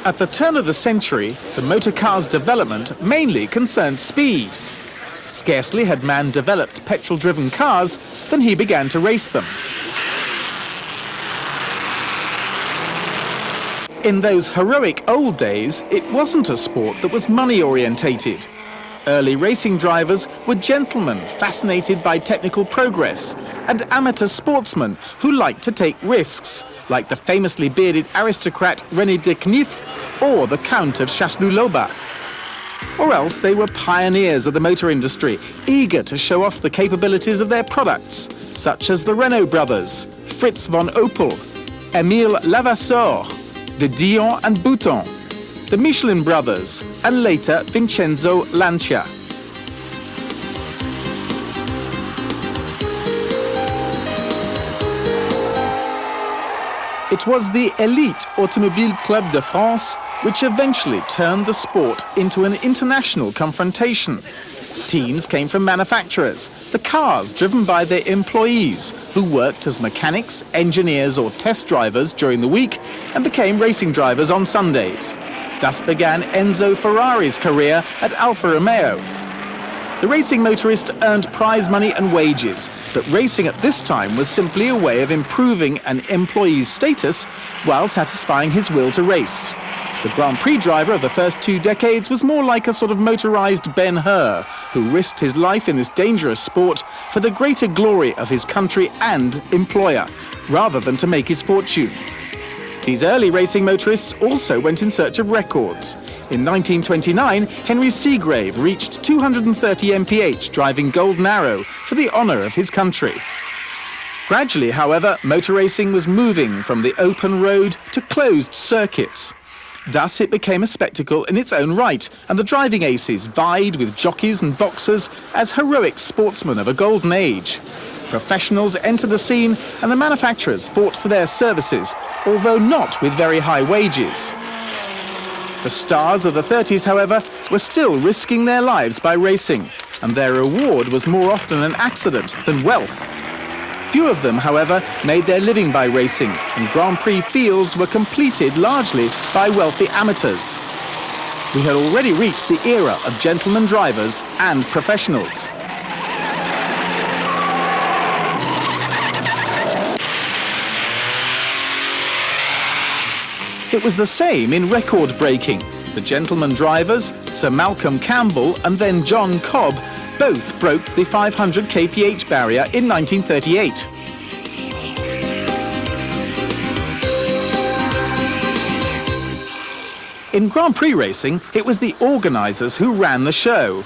Speaker 1: At the turn of the century, the motor car's development mainly concerned speed. Scarcely had man developed petrol-driven cars than he began to race them. In those heroic old days, it wasn't a sport that was money-orientated. Early racing drivers were gentlemen fascinated by technical progress and amateur sportsmen who liked to take risks, like the famously bearded aristocrat René de Knif or the Count of Chasseloup-Laubat. Or else they were pioneers of the motor industry, eager to show off the capabilities of their products, such as the Renault brothers, Fritz von Opel, Émile Levasseur, the Dion and Bouton, the Michelin brothers, and later Vincenzo Lancia. It was the Elite Automobile Club de France which eventually turned the sport into an international confrontation. Teams came from manufacturers, the cars driven by their employees, who worked as mechanics, engineers or test drivers during the week and became racing drivers on Sundays. Thus began Enzo Ferrari's career at Alfa Romeo. The racing motorist earned prize money and wages, but racing at this time was simply a way of improving an employee's status while satisfying his will to race. The Grand Prix driver of the first 2 decades was more like a sort of motorized Ben-Hur, who risked his life in this dangerous sport for the greater glory of his country and employer, rather than to make his fortune. These early racing motorists also went in search of records. In 1929, Henry Seagrave reached 230 mph driving Golden Arrow for the honour of his country. Gradually, however, motor racing was moving from the open road to closed circuits. Thus it became a spectacle in its own right, and the driving aces vied with jockeys and boxers as heroic sportsmen of a golden age. Professionals entered the scene and the manufacturers fought for their services, although not with very high wages. The stars of the 30s, however, were still risking their lives by racing, and their reward was more often an accident than wealth. Few of them, however, made their living by racing, and Grand Prix fields were completed largely by wealthy amateurs. We had already reached the era of gentlemen drivers and professionals. It was the same in record breaking. The gentlemen drivers, Sir Malcolm Campbell and then John Cobb, both broke the 500 kph barrier in 1938. In Grand Prix racing, it was the organisers who ran the show.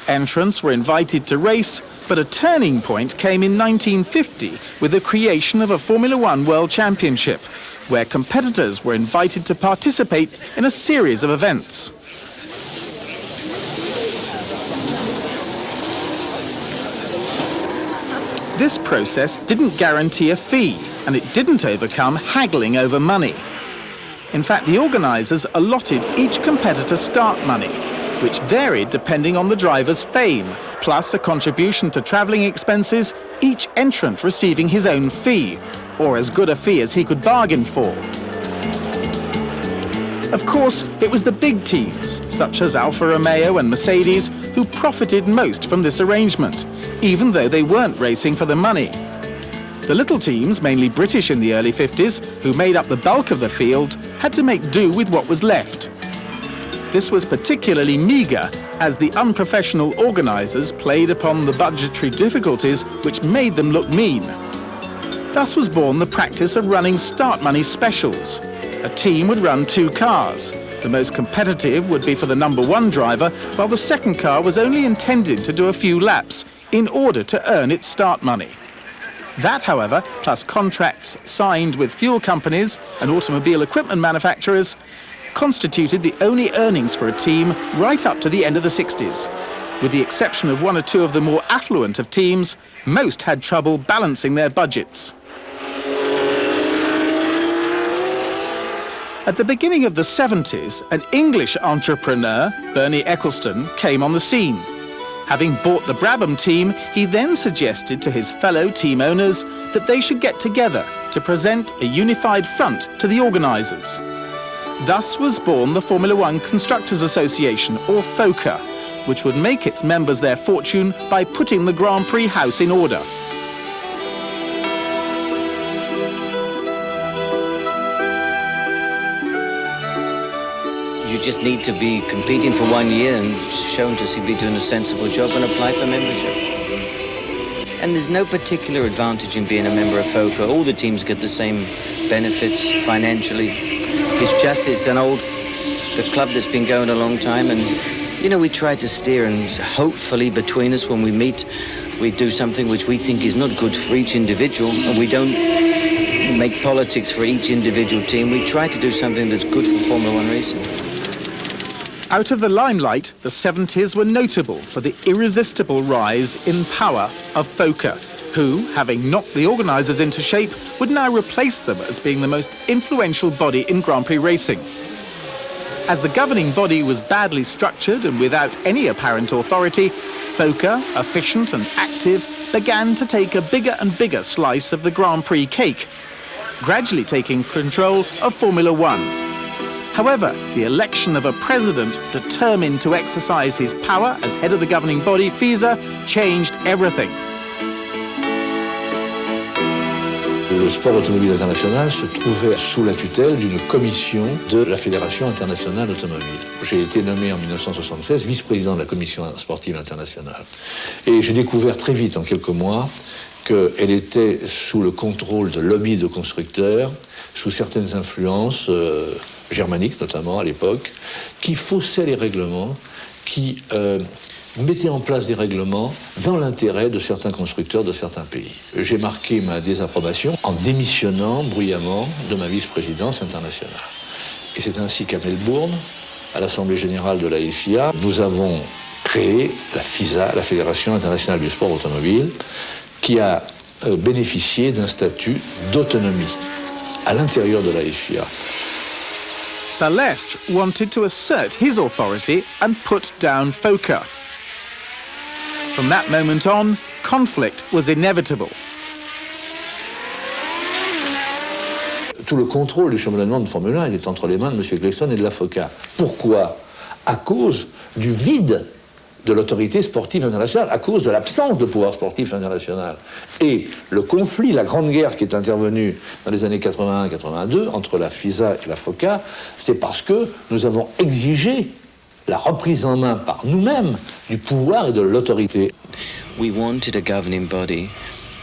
Speaker 1: Entrants were invited to race, but a turning point came in 1950 with the creation of a Formula One World Championship, where competitors were invited to participate in a series of events. This process didn't guarantee a fee, and it didn't overcome haggling over money. In fact, the organisers allotted each competitor start money, which varied depending on the driver's fame, plus a contribution to travelling expenses, each entrant receiving his own fee, or as good a fee as he could bargain for. Of course, it was the big teams, such as Alfa Romeo and Mercedes, who profited most from this arrangement, even though they weren't racing for the money. The little teams, mainly British in the early 50s, who made up the bulk of the field, had to make do with what was left. This was particularly meagre, as the unprofessional organisers played upon the budgetary difficulties which made them look mean. Thus was born the practice of running start money specials. A team would run 2 cars. The most competitive would be for the number 1 driver, while the second car was only intended to do a few laps in order to earn its start money. That, however, plus contracts signed with fuel companies and automobile equipment manufacturers, constituted the only earnings for a team right up to the end of the 60s. With the exception of 1 or 2 of the more affluent of teams, most had trouble balancing their budgets. At the beginning of the 70s, an English entrepreneur, Bernie Eccleston, came on the scene. Having bought the Brabham team, he then suggested to his fellow team owners that they should get together to present a unified front to the organisers. Thus was born the Formula One Constructors Association, or FOCA, which would make its members their fortune by putting the Grand Prix house in order.
Speaker 19: You just need to be competing for 1 year and shown to be doing a sensible job and apply for membership. And there's no particular advantage in being a member of FOCA. All the teams get the same benefits financially. It's the club that's been going a long time, and you know, we try to steer, and hopefully between us when we meet, we do something which we think is not good for each individual, and we don't make politics for each individual team. We try to do something that's good for Formula One racing.
Speaker 1: Out of the limelight, the 70s were notable for the irresistible rise in power of FOCA, who, having knocked the organisers into shape, would now replace them as being the most influential body in Grand Prix racing. As the governing body was badly structured and without any apparent authority, FOCA, efficient and active, began to take a bigger and bigger slice of the Grand Prix cake, gradually taking control of Formula One. However, the election of a president determined to exercise his power as head of the governing body, FISA, changed everything.
Speaker 20: Le sport automobile international se trouvait sous la tutelle d'une commission de la Fédération internationale automobile. J'ai été nommé en 1976 vice-président de la commission sportive internationale. Et j'ai découvert très vite, en quelques mois, qu'elle était sous le contrôle de lobbies de constructeurs, sous certaines influences germaniques notamment à l'époque, qui faussaient les règlements, qui mettaient en place des règlements dans l'intérêt de certains constructeurs de certains pays. J'ai marqué ma désapprobation en démissionnant bruyamment de ma vice-présidence internationale. Et c'est ainsi qu'à Melbourne, à l'Assemblée générale de la FIA, nous avons créé la FISA, la Fédération internationale du sport automobile, qui a bénéficié d'un statut d'autonomie à l'intérieur de la FIA.
Speaker 1: Balestre wanted to assert his authority and put down FOCA. From that moment on, conflict was inevitable.
Speaker 20: Tout le contrôle du championnat de Formule 1 était entre les mains de M. Ecclestone et de la FOCA. Pourquoi? À cause du vide de l'autorité sportive internationale, à cause de l'absence de pouvoir sportif international. Et le conflit, la grande guerre qui est intervenue dans les années 81-82 entre la FISA et la FOCA, c'est parce que nous avons exigé la reprise en main par nous-mêmes du pouvoir et de l'autorité.
Speaker 19: We wanted a governing body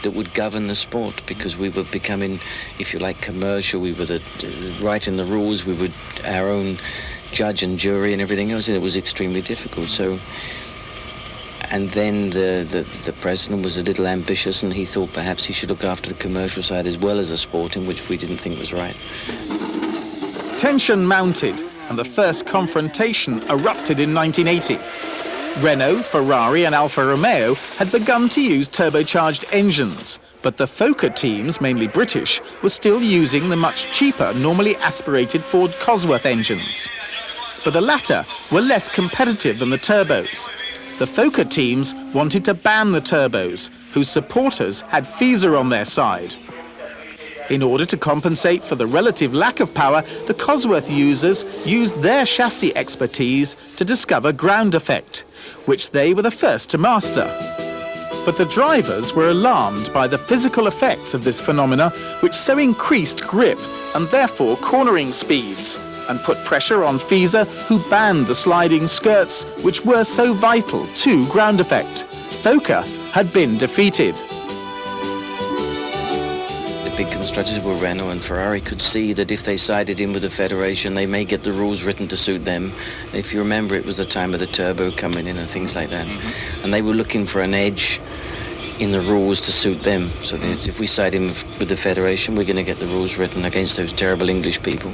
Speaker 19: that would govern the sport, because we were becoming, if you like, commercial. We were writing the rules, we were our own judge and jury and everything else, and it was extremely difficult. So, and then the president was a little ambitious, and he thought perhaps he should look after the commercial side as well as the sporting, which we didn't think was right.
Speaker 1: Tension mounted, and the first confrontation erupted in 1980. Renault, Ferrari and Alfa Romeo had begun to use turbocharged engines, but the FOCA teams, mainly British, were still using the much cheaper, normally aspirated Ford Cosworth engines. But the latter were less competitive than the turbos. The FOCA teams wanted to ban the turbos, whose supporters had FISA on their side. In order to compensate for the relative lack of power, the Cosworth users used their chassis expertise to discover ground effect, which they were the first to master. But the drivers were alarmed by the physical effects of this phenomena, which so increased grip and therefore cornering speeds, and put pressure on FISA, who banned the sliding skirts, which were so vital to ground effect. FOCA had been defeated.
Speaker 19: Big constructors were Renault and Ferrari could see that if they sided in with the federation, they may get the rules written to suit them. If you remember, it was the time of the turbo coming in and things like that. And they were looking for an edge in the rules to suit them. So that if we side in with the federation, we're going to get the rules written against those terrible English people.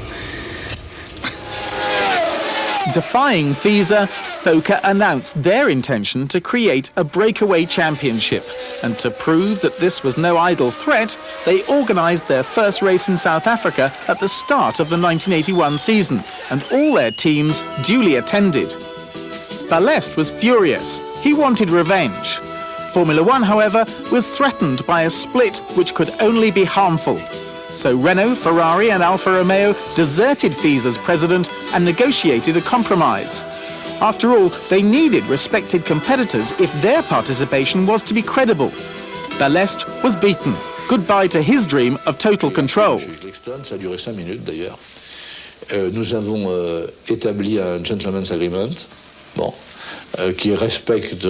Speaker 1: Defying FISA, FOCA announced their intention to create a breakaway championship, and to prove that this was no idle threat, they organised their first race in South Africa at the start of the 1981 season, and all their teams duly attended. Balestre was furious. He wanted revenge. Formula One, however, was threatened by a split which could only be harmful. So Renault, Ferrari and Alfa Romeo deserted FISA's president and negotiated a compromise. After all, they needed respected competitors if their participation was to be credible. Ballest was beaten. Goodbye to his dream of total control.
Speaker 20: Ça a duré 5 minutes d'ailleurs. Nous avons établi un gentleman's agreement, qui respecte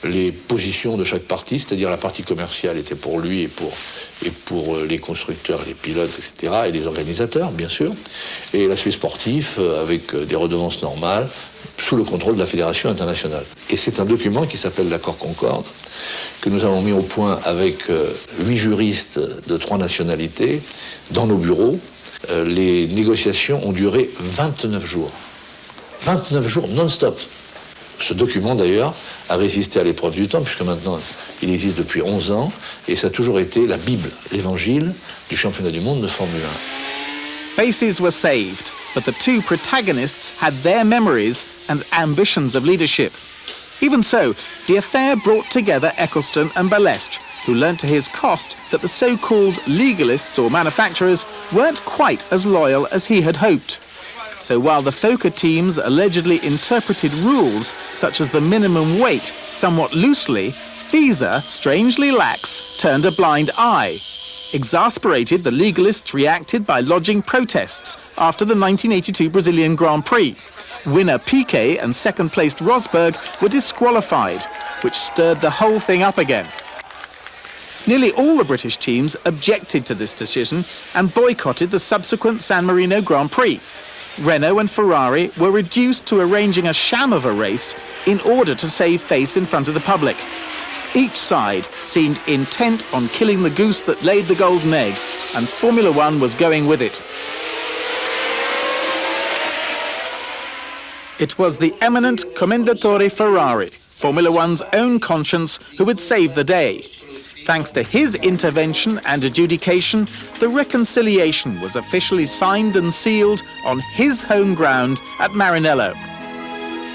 Speaker 20: les positions de chaque partie, c'est-à-dire la partie commerciale était pour lui et pour les constructeurs, les pilotes, etc., et les organisateurs, bien sûr, et l'aspect sportif avec des redevances normales, sous le contrôle de la Fédération internationale. Et c'est un document qui s'appelle l'accord Concorde, que nous avons mis au point avec 8 juristes de 3 nationalités dans nos bureaux. Les négociations ont duré 29 jours. 29 jours non-stop. Ce document, d'ailleurs, a résisté à l'épreuve du temps, puisque maintenant, il existe depuis 11 ans, et ça a toujours été la Bible, l'évangile du championnat du monde de Formule 1.
Speaker 1: Faces were saved, but the two protagonists had their memories and ambitions of leadership. Even so, the affair brought together Eccleston and Ballest, who learnt to his cost that the so-called legalists or manufacturers weren't quite as loyal as he had hoped. So while the FOCA teams allegedly interpreted rules, such as the minimum weight, somewhat loosely, FISA, strangely lax, turned a blind eye. Exasperated, the legalists reacted by lodging protests after the 1982 Brazilian Grand Prix. Winner Piquet and second-placed Rosberg were disqualified, which stirred the whole thing up again. Nearly all the British teams objected to this decision and boycotted the subsequent San Marino Grand Prix. Renault and Ferrari were reduced to arranging a sham of a race in order to save face in front of the public. Each side seemed intent on killing the goose that laid the golden egg, and Formula One was going with it. It was the eminent Commendatore Ferrari, Formula One's own conscience, who would save the day. Thanks to his intervention and adjudication, the reconciliation was officially signed and sealed on his home ground at Maranello.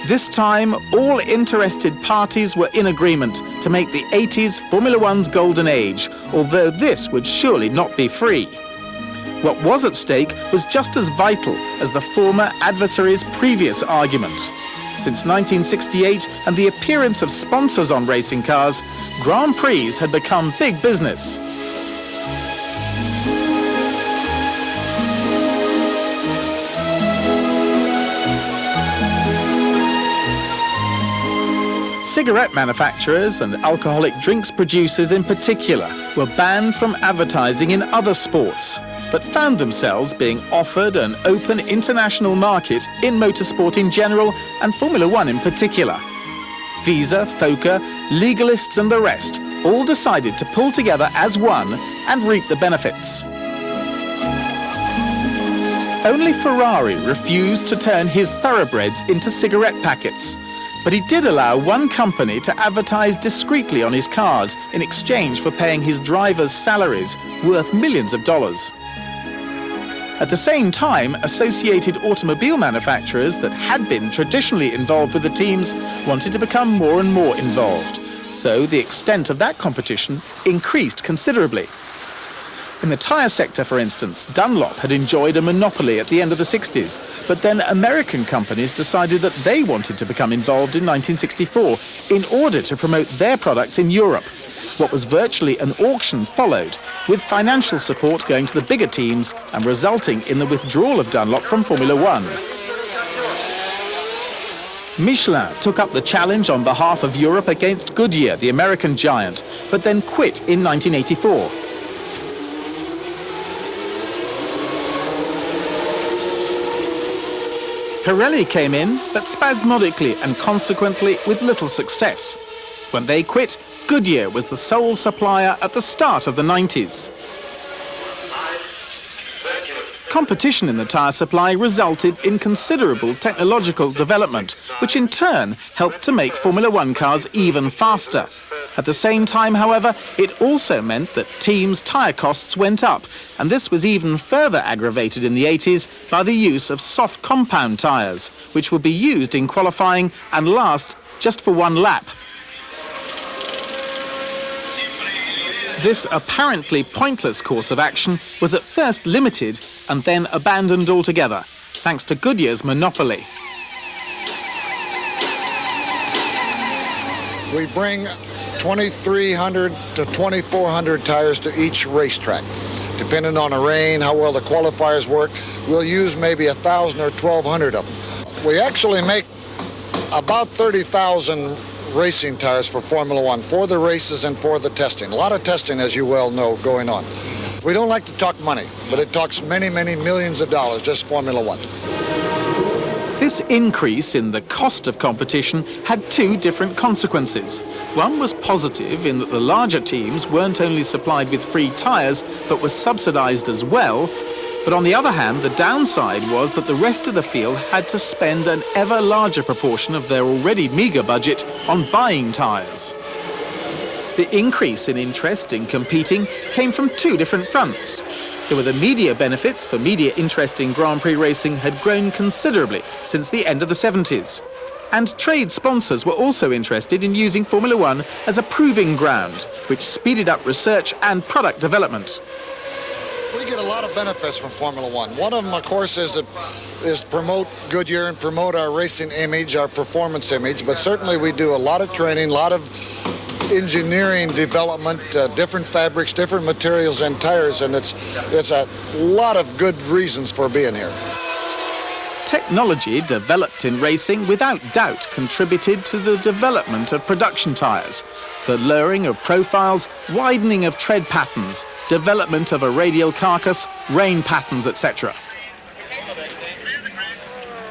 Speaker 1: This time, all interested parties were in agreement to make the 80s Formula One's golden age, although this would surely not be free. What was at stake was just as vital as the former adversary's previous argument. Since 1968 and the appearance of sponsors on racing cars, Grand Prix had become big business. Cigarette manufacturers and alcoholic drinks producers in particular were banned from advertising in other sports, but found themselves being offered an open international market in motorsport in general and Formula One in particular. FISA, FOCA, legalists and the rest all decided to pull together as one and reap the benefits. Only Ferrari refused to turn his thoroughbreds into cigarette packets, but he did allow one company to advertise discreetly on his cars in exchange for paying his drivers' salaries worth millions of dollars. At the same time, associated automobile manufacturers that had been traditionally involved with the teams wanted to become more and more involved. So the extent of that competition increased considerably. In the tyre sector, for instance, Dunlop had enjoyed a monopoly at the end of the 60s, but then American companies decided that they wanted to become involved in 1964 in order to promote their products in Europe. What was virtually an auction followed, with financial support going to the bigger teams and resulting in the withdrawal of Dunlop from Formula One. Michelin took up the challenge on behalf of Europe against Goodyear, the American giant, but then quit in 1984. Pirelli came in, but spasmodically and consequently with little success. When they quit, Goodyear was the sole supplier at the start of the 90s. Competition in the tyre supply resulted in considerable technological development, which in turn helped to make Formula One cars even faster. At the same time, however, it also meant that teams' tyre costs went up, and this was even further aggravated in the 80s by the use of soft compound tyres, which would be used in qualifying and last just for one lap. This apparently pointless course of action was at first limited and then abandoned altogether, thanks to Goodyear's monopoly.
Speaker 21: We bring 2,300 to 2,400 tires to each racetrack. Depending on the rain, how well the qualifiers work, we'll use maybe 1,000 or 1,200 of them. We actually make about 30,000 racing tires for Formula One, for the races and for the testing. A lot of testing, as you well know, going on. We don't like to talk money, but it talks many, many millions of dollars, just Formula One.
Speaker 1: This increase in the cost of competition had two different consequences. One was positive in that the larger teams weren't only supplied with free tyres, but were subsidised as well. But on the other hand, the downside was that the rest of the field had to spend an ever larger proportion of their already meagre budget on buying tyres. The increase in interest in competing came from two different fronts. There were the media benefits, for media interest in Grand Prix racing had grown considerably since the end of the 70s. And trade sponsors were also interested in using Formula One as a proving ground, which speeded up research and product development.
Speaker 21: We get a lot of benefits from Formula One. One of them, of course, is to promote Goodyear and promote our racing image, our performance image. But certainly we do a lot of training, a lot of engineering development, different fabrics, different materials and tires, and it's a lot of good reasons for being here.
Speaker 1: Technology developed in racing without doubt contributed to the development of production tyres. The lowering of profiles, widening of tread patterns, development of a radial carcass, rain patterns, etc.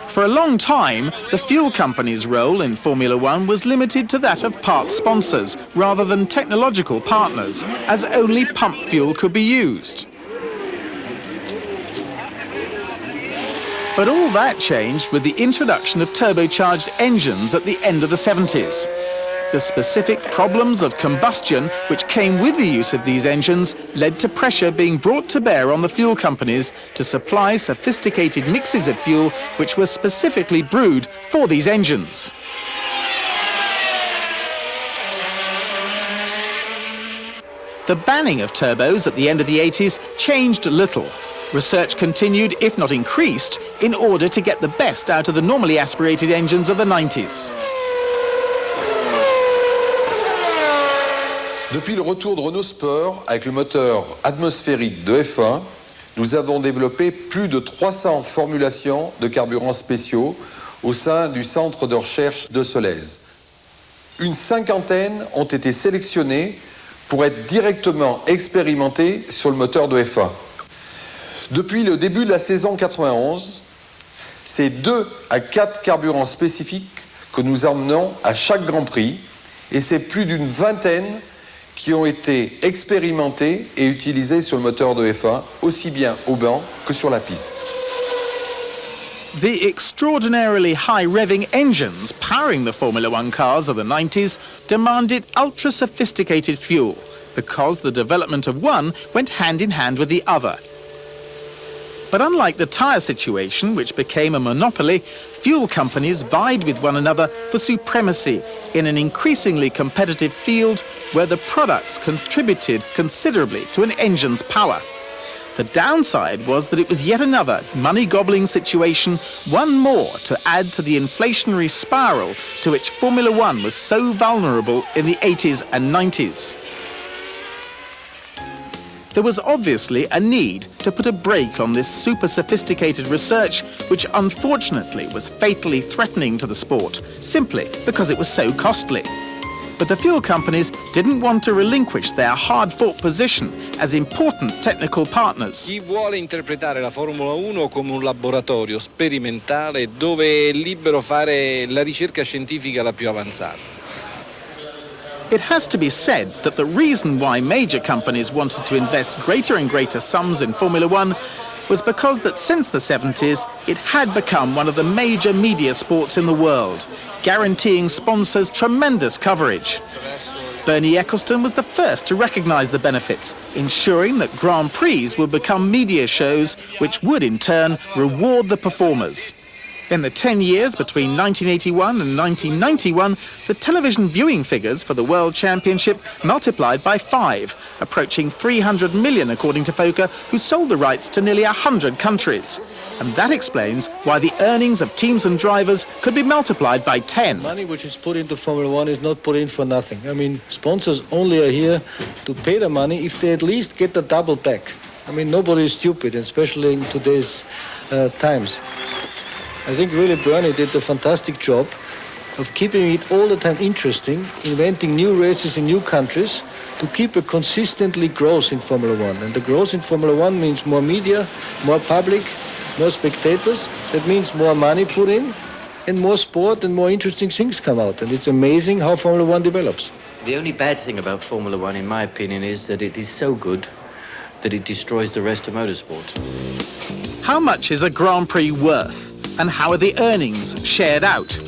Speaker 1: For a long time, the fuel company's role in Formula One was limited to that of part sponsors rather than technological partners, as only pump fuel could be used. But all that changed with the introduction of turbocharged engines at the end of the 70s. The specific problems of combustion which came with the use of these engines led to pressure being brought to bear on the fuel companies to supply sophisticated mixes of fuel which were specifically brewed for these engines. The banning of turbos at the end of the 80s changed little. Research continued, if not increased, in order to get the best out of the normally aspirated engines of the 90s.
Speaker 22: Depuis le retour de Renault Sport, avec le moteur atmosphérique de F1, nous avons développé plus de 300 formulations de carburants spéciaux au sein du centre de recherche de Solèze. Une cinquantaine ont été sélectionnées pour être directement expérimentées sur le moteur de F1. Depuis le début de la saison 91, c'est 2 à 4 carburants spécifiques que nous emmenons à chaque Grand Prix, et c'est plus d'une vingtaine qui ont été expérimentés et utilisés sur le moteur de F1, aussi bien au banc que sur la piste.
Speaker 1: The extraordinarily high-revving engines powering the Formula One cars of the 90s demanded ultra-sophisticated fuel, because the development of one went hand in hand with the other. But unlike the tyre situation, which became a monopoly, fuel companies vied with one another for supremacy in an increasingly competitive field where the products contributed considerably to an engine's power. The downside was that it was yet another money-gobbling situation, one more to add to the inflationary spiral to which Formula One was so vulnerable in the 80s and 90s. There was obviously a need to put a brake on this super-sophisticated research, which unfortunately was fatally threatening to the sport, simply because it was so costly. But the fuel companies didn't want to relinquish their hard-fought position as important technical partners.
Speaker 23: Chi vuole interpretare la Formula 1 come un laboratorio sperimentale dove è libero fare la ricerca scientifica la più avanzata.
Speaker 1: It has to be said that the reason why major companies wanted to invest greater and greater sums in Formula One was because that since the 70s, it had become one of the major media sports in the world, guaranteeing sponsors tremendous coverage. Bernie Ecclestone was the first to recognise the benefits, ensuring that Grand Prix would become media shows, which would in turn reward the performers. In the 10 years between 1981 and 1991, the television viewing figures for the World Championship multiplied by 5, approaching 300 million according to FOCA, who sold the rights to nearly 100 countries. And that explains why the earnings of teams and drivers could be multiplied by 10.
Speaker 3: Money which is put into Formula One is not put in for nothing. I mean, sponsors only are here to pay the money if they at least get the double back. I mean, nobody is stupid, especially in today's times. I think really Bernie did a fantastic job of keeping it all the time interesting, inventing new races in new countries to keep a consistently growth in Formula One. And the growth in Formula One means more media, more public, more spectators. That means more money put in and more sport and more interesting things come out. And it's amazing how Formula One develops.
Speaker 19: The only bad thing about Formula One, in my opinion, is that it is so good that it destroys the rest of motorsport.
Speaker 1: How much is a Grand Prix worth? And how are the earnings shared out?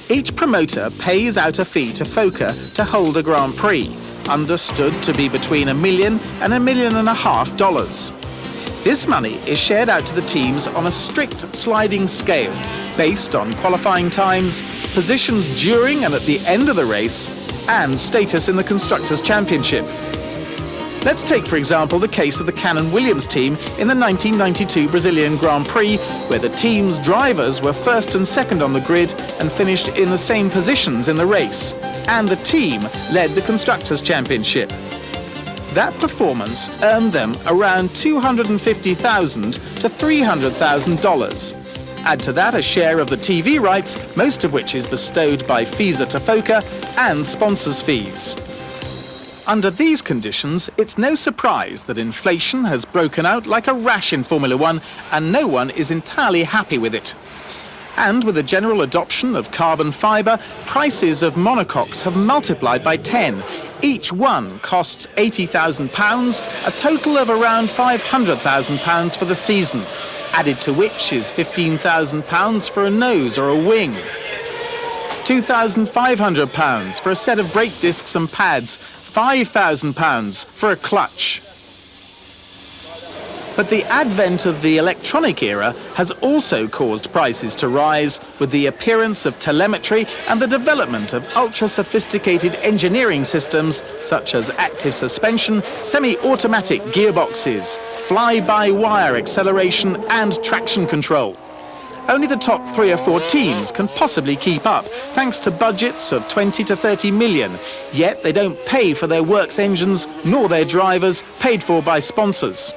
Speaker 1: Each promoter pays out a fee to FOCA to hold a Grand Prix, understood to be between $1 million and $1.5 million. This money is shared out to the teams on a strict sliding scale, based on qualifying times, positions during and at the end of the race, and status in the Constructors' Championship. Let's take, for example, the case of the Cannon-Williams team in the 1992 Brazilian Grand Prix, where the team's drivers were first and second on the grid and finished in the same positions in the race, and the team led the Constructors' Championship. That performance earned them around $250,000 to $300,000. Add to that a share of the TV rights, most of which is bestowed by FISA to FOCA, and sponsors' fees. Under these conditions, it's no surprise that inflation has broken out like a rash in Formula One, and no one is entirely happy with it. And with the general adoption of carbon fibre, prices of monocoques have multiplied by 10. Each one costs £80,000, a total of around £500,000 for the season, added to which is £15,000 for a nose or a wing, £2,500 for a set of brake discs and pads, £5,000 for a clutch. But the advent of the electronic era has also caused prices to rise, with the appearance of telemetry and the development of ultra-sophisticated engineering systems such as active suspension, semi-automatic gearboxes, fly-by-wire acceleration and traction control. Only the top 3 or 4 teams can possibly keep up, thanks to budgets of 20 to 30 million. Yet they don't pay for their works engines nor their drivers, paid for by sponsors.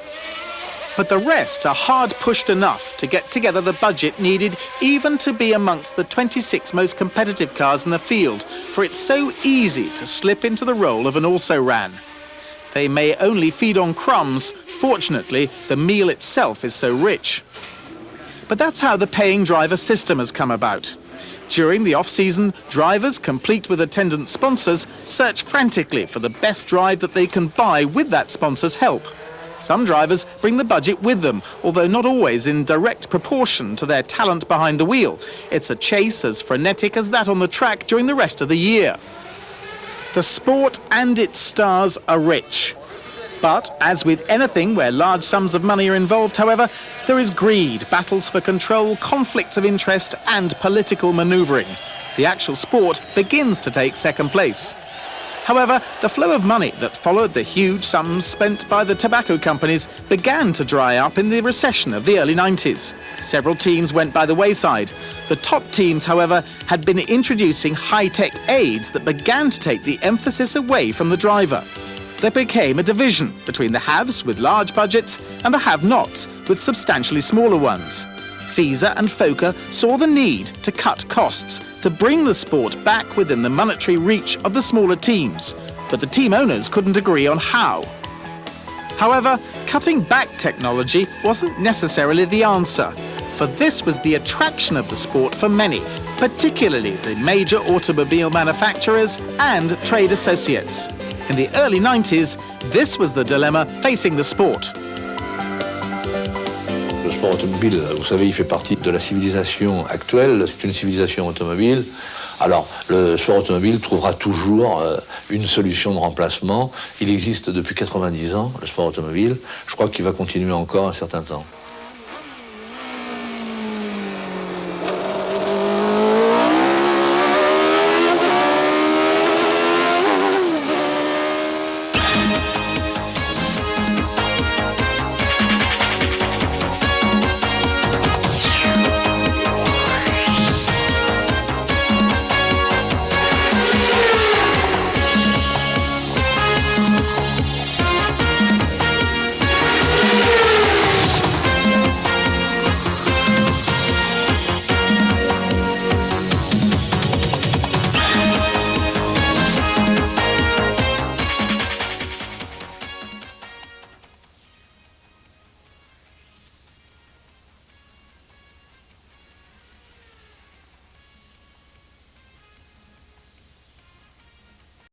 Speaker 1: But the rest are hard pushed enough to get together the budget needed even to be amongst the 26 most competitive cars in the field, for it's so easy to slip into the role of an also-ran. They may only feed on crumbs. Fortunately, the meal itself is so rich. But that's how the paying driver system has come about. During the off-season, drivers, complete with attendant sponsors, search frantically for the best drive that they can buy with that sponsor's help. Some drivers bring the budget with them, although not always in direct proportion to their talent behind the wheel. It's a chase as frenetic as that on the track during the rest of the year. The sport and its stars are rich. But, as with anything where large sums of money are involved, however, there is greed, battles for control, conflicts of interest and political manoeuvring. The actual sport begins to take second place. However, the flow of money that followed the huge sums spent by the tobacco companies began to dry up in the recession of the early 90s. Several teams went by the wayside. The top teams, however, had been introducing high-tech aids that began to take the emphasis away from the driver. There became a division between the haves with large budgets and the have-nots with substantially smaller ones. FISA and FOCA saw the need to cut costs, to bring the sport back within the monetary reach of the smaller teams, but the team owners couldn't agree on how. However, cutting back technology wasn't necessarily the answer, for this was the attraction of the sport for many, particularly the major automobile manufacturers and trade associates. In the early 90s, this was the dilemma facing the sport.
Speaker 20: Le sport automobile, vous savez, il fait partie de la civilisation actuelle. C'est une civilisation automobile. Alors, le sport automobile trouvera toujours une solution de remplacement. Il existe depuis 90 ans, le sport automobile. Je crois qu'il va continuer encore un certain temps.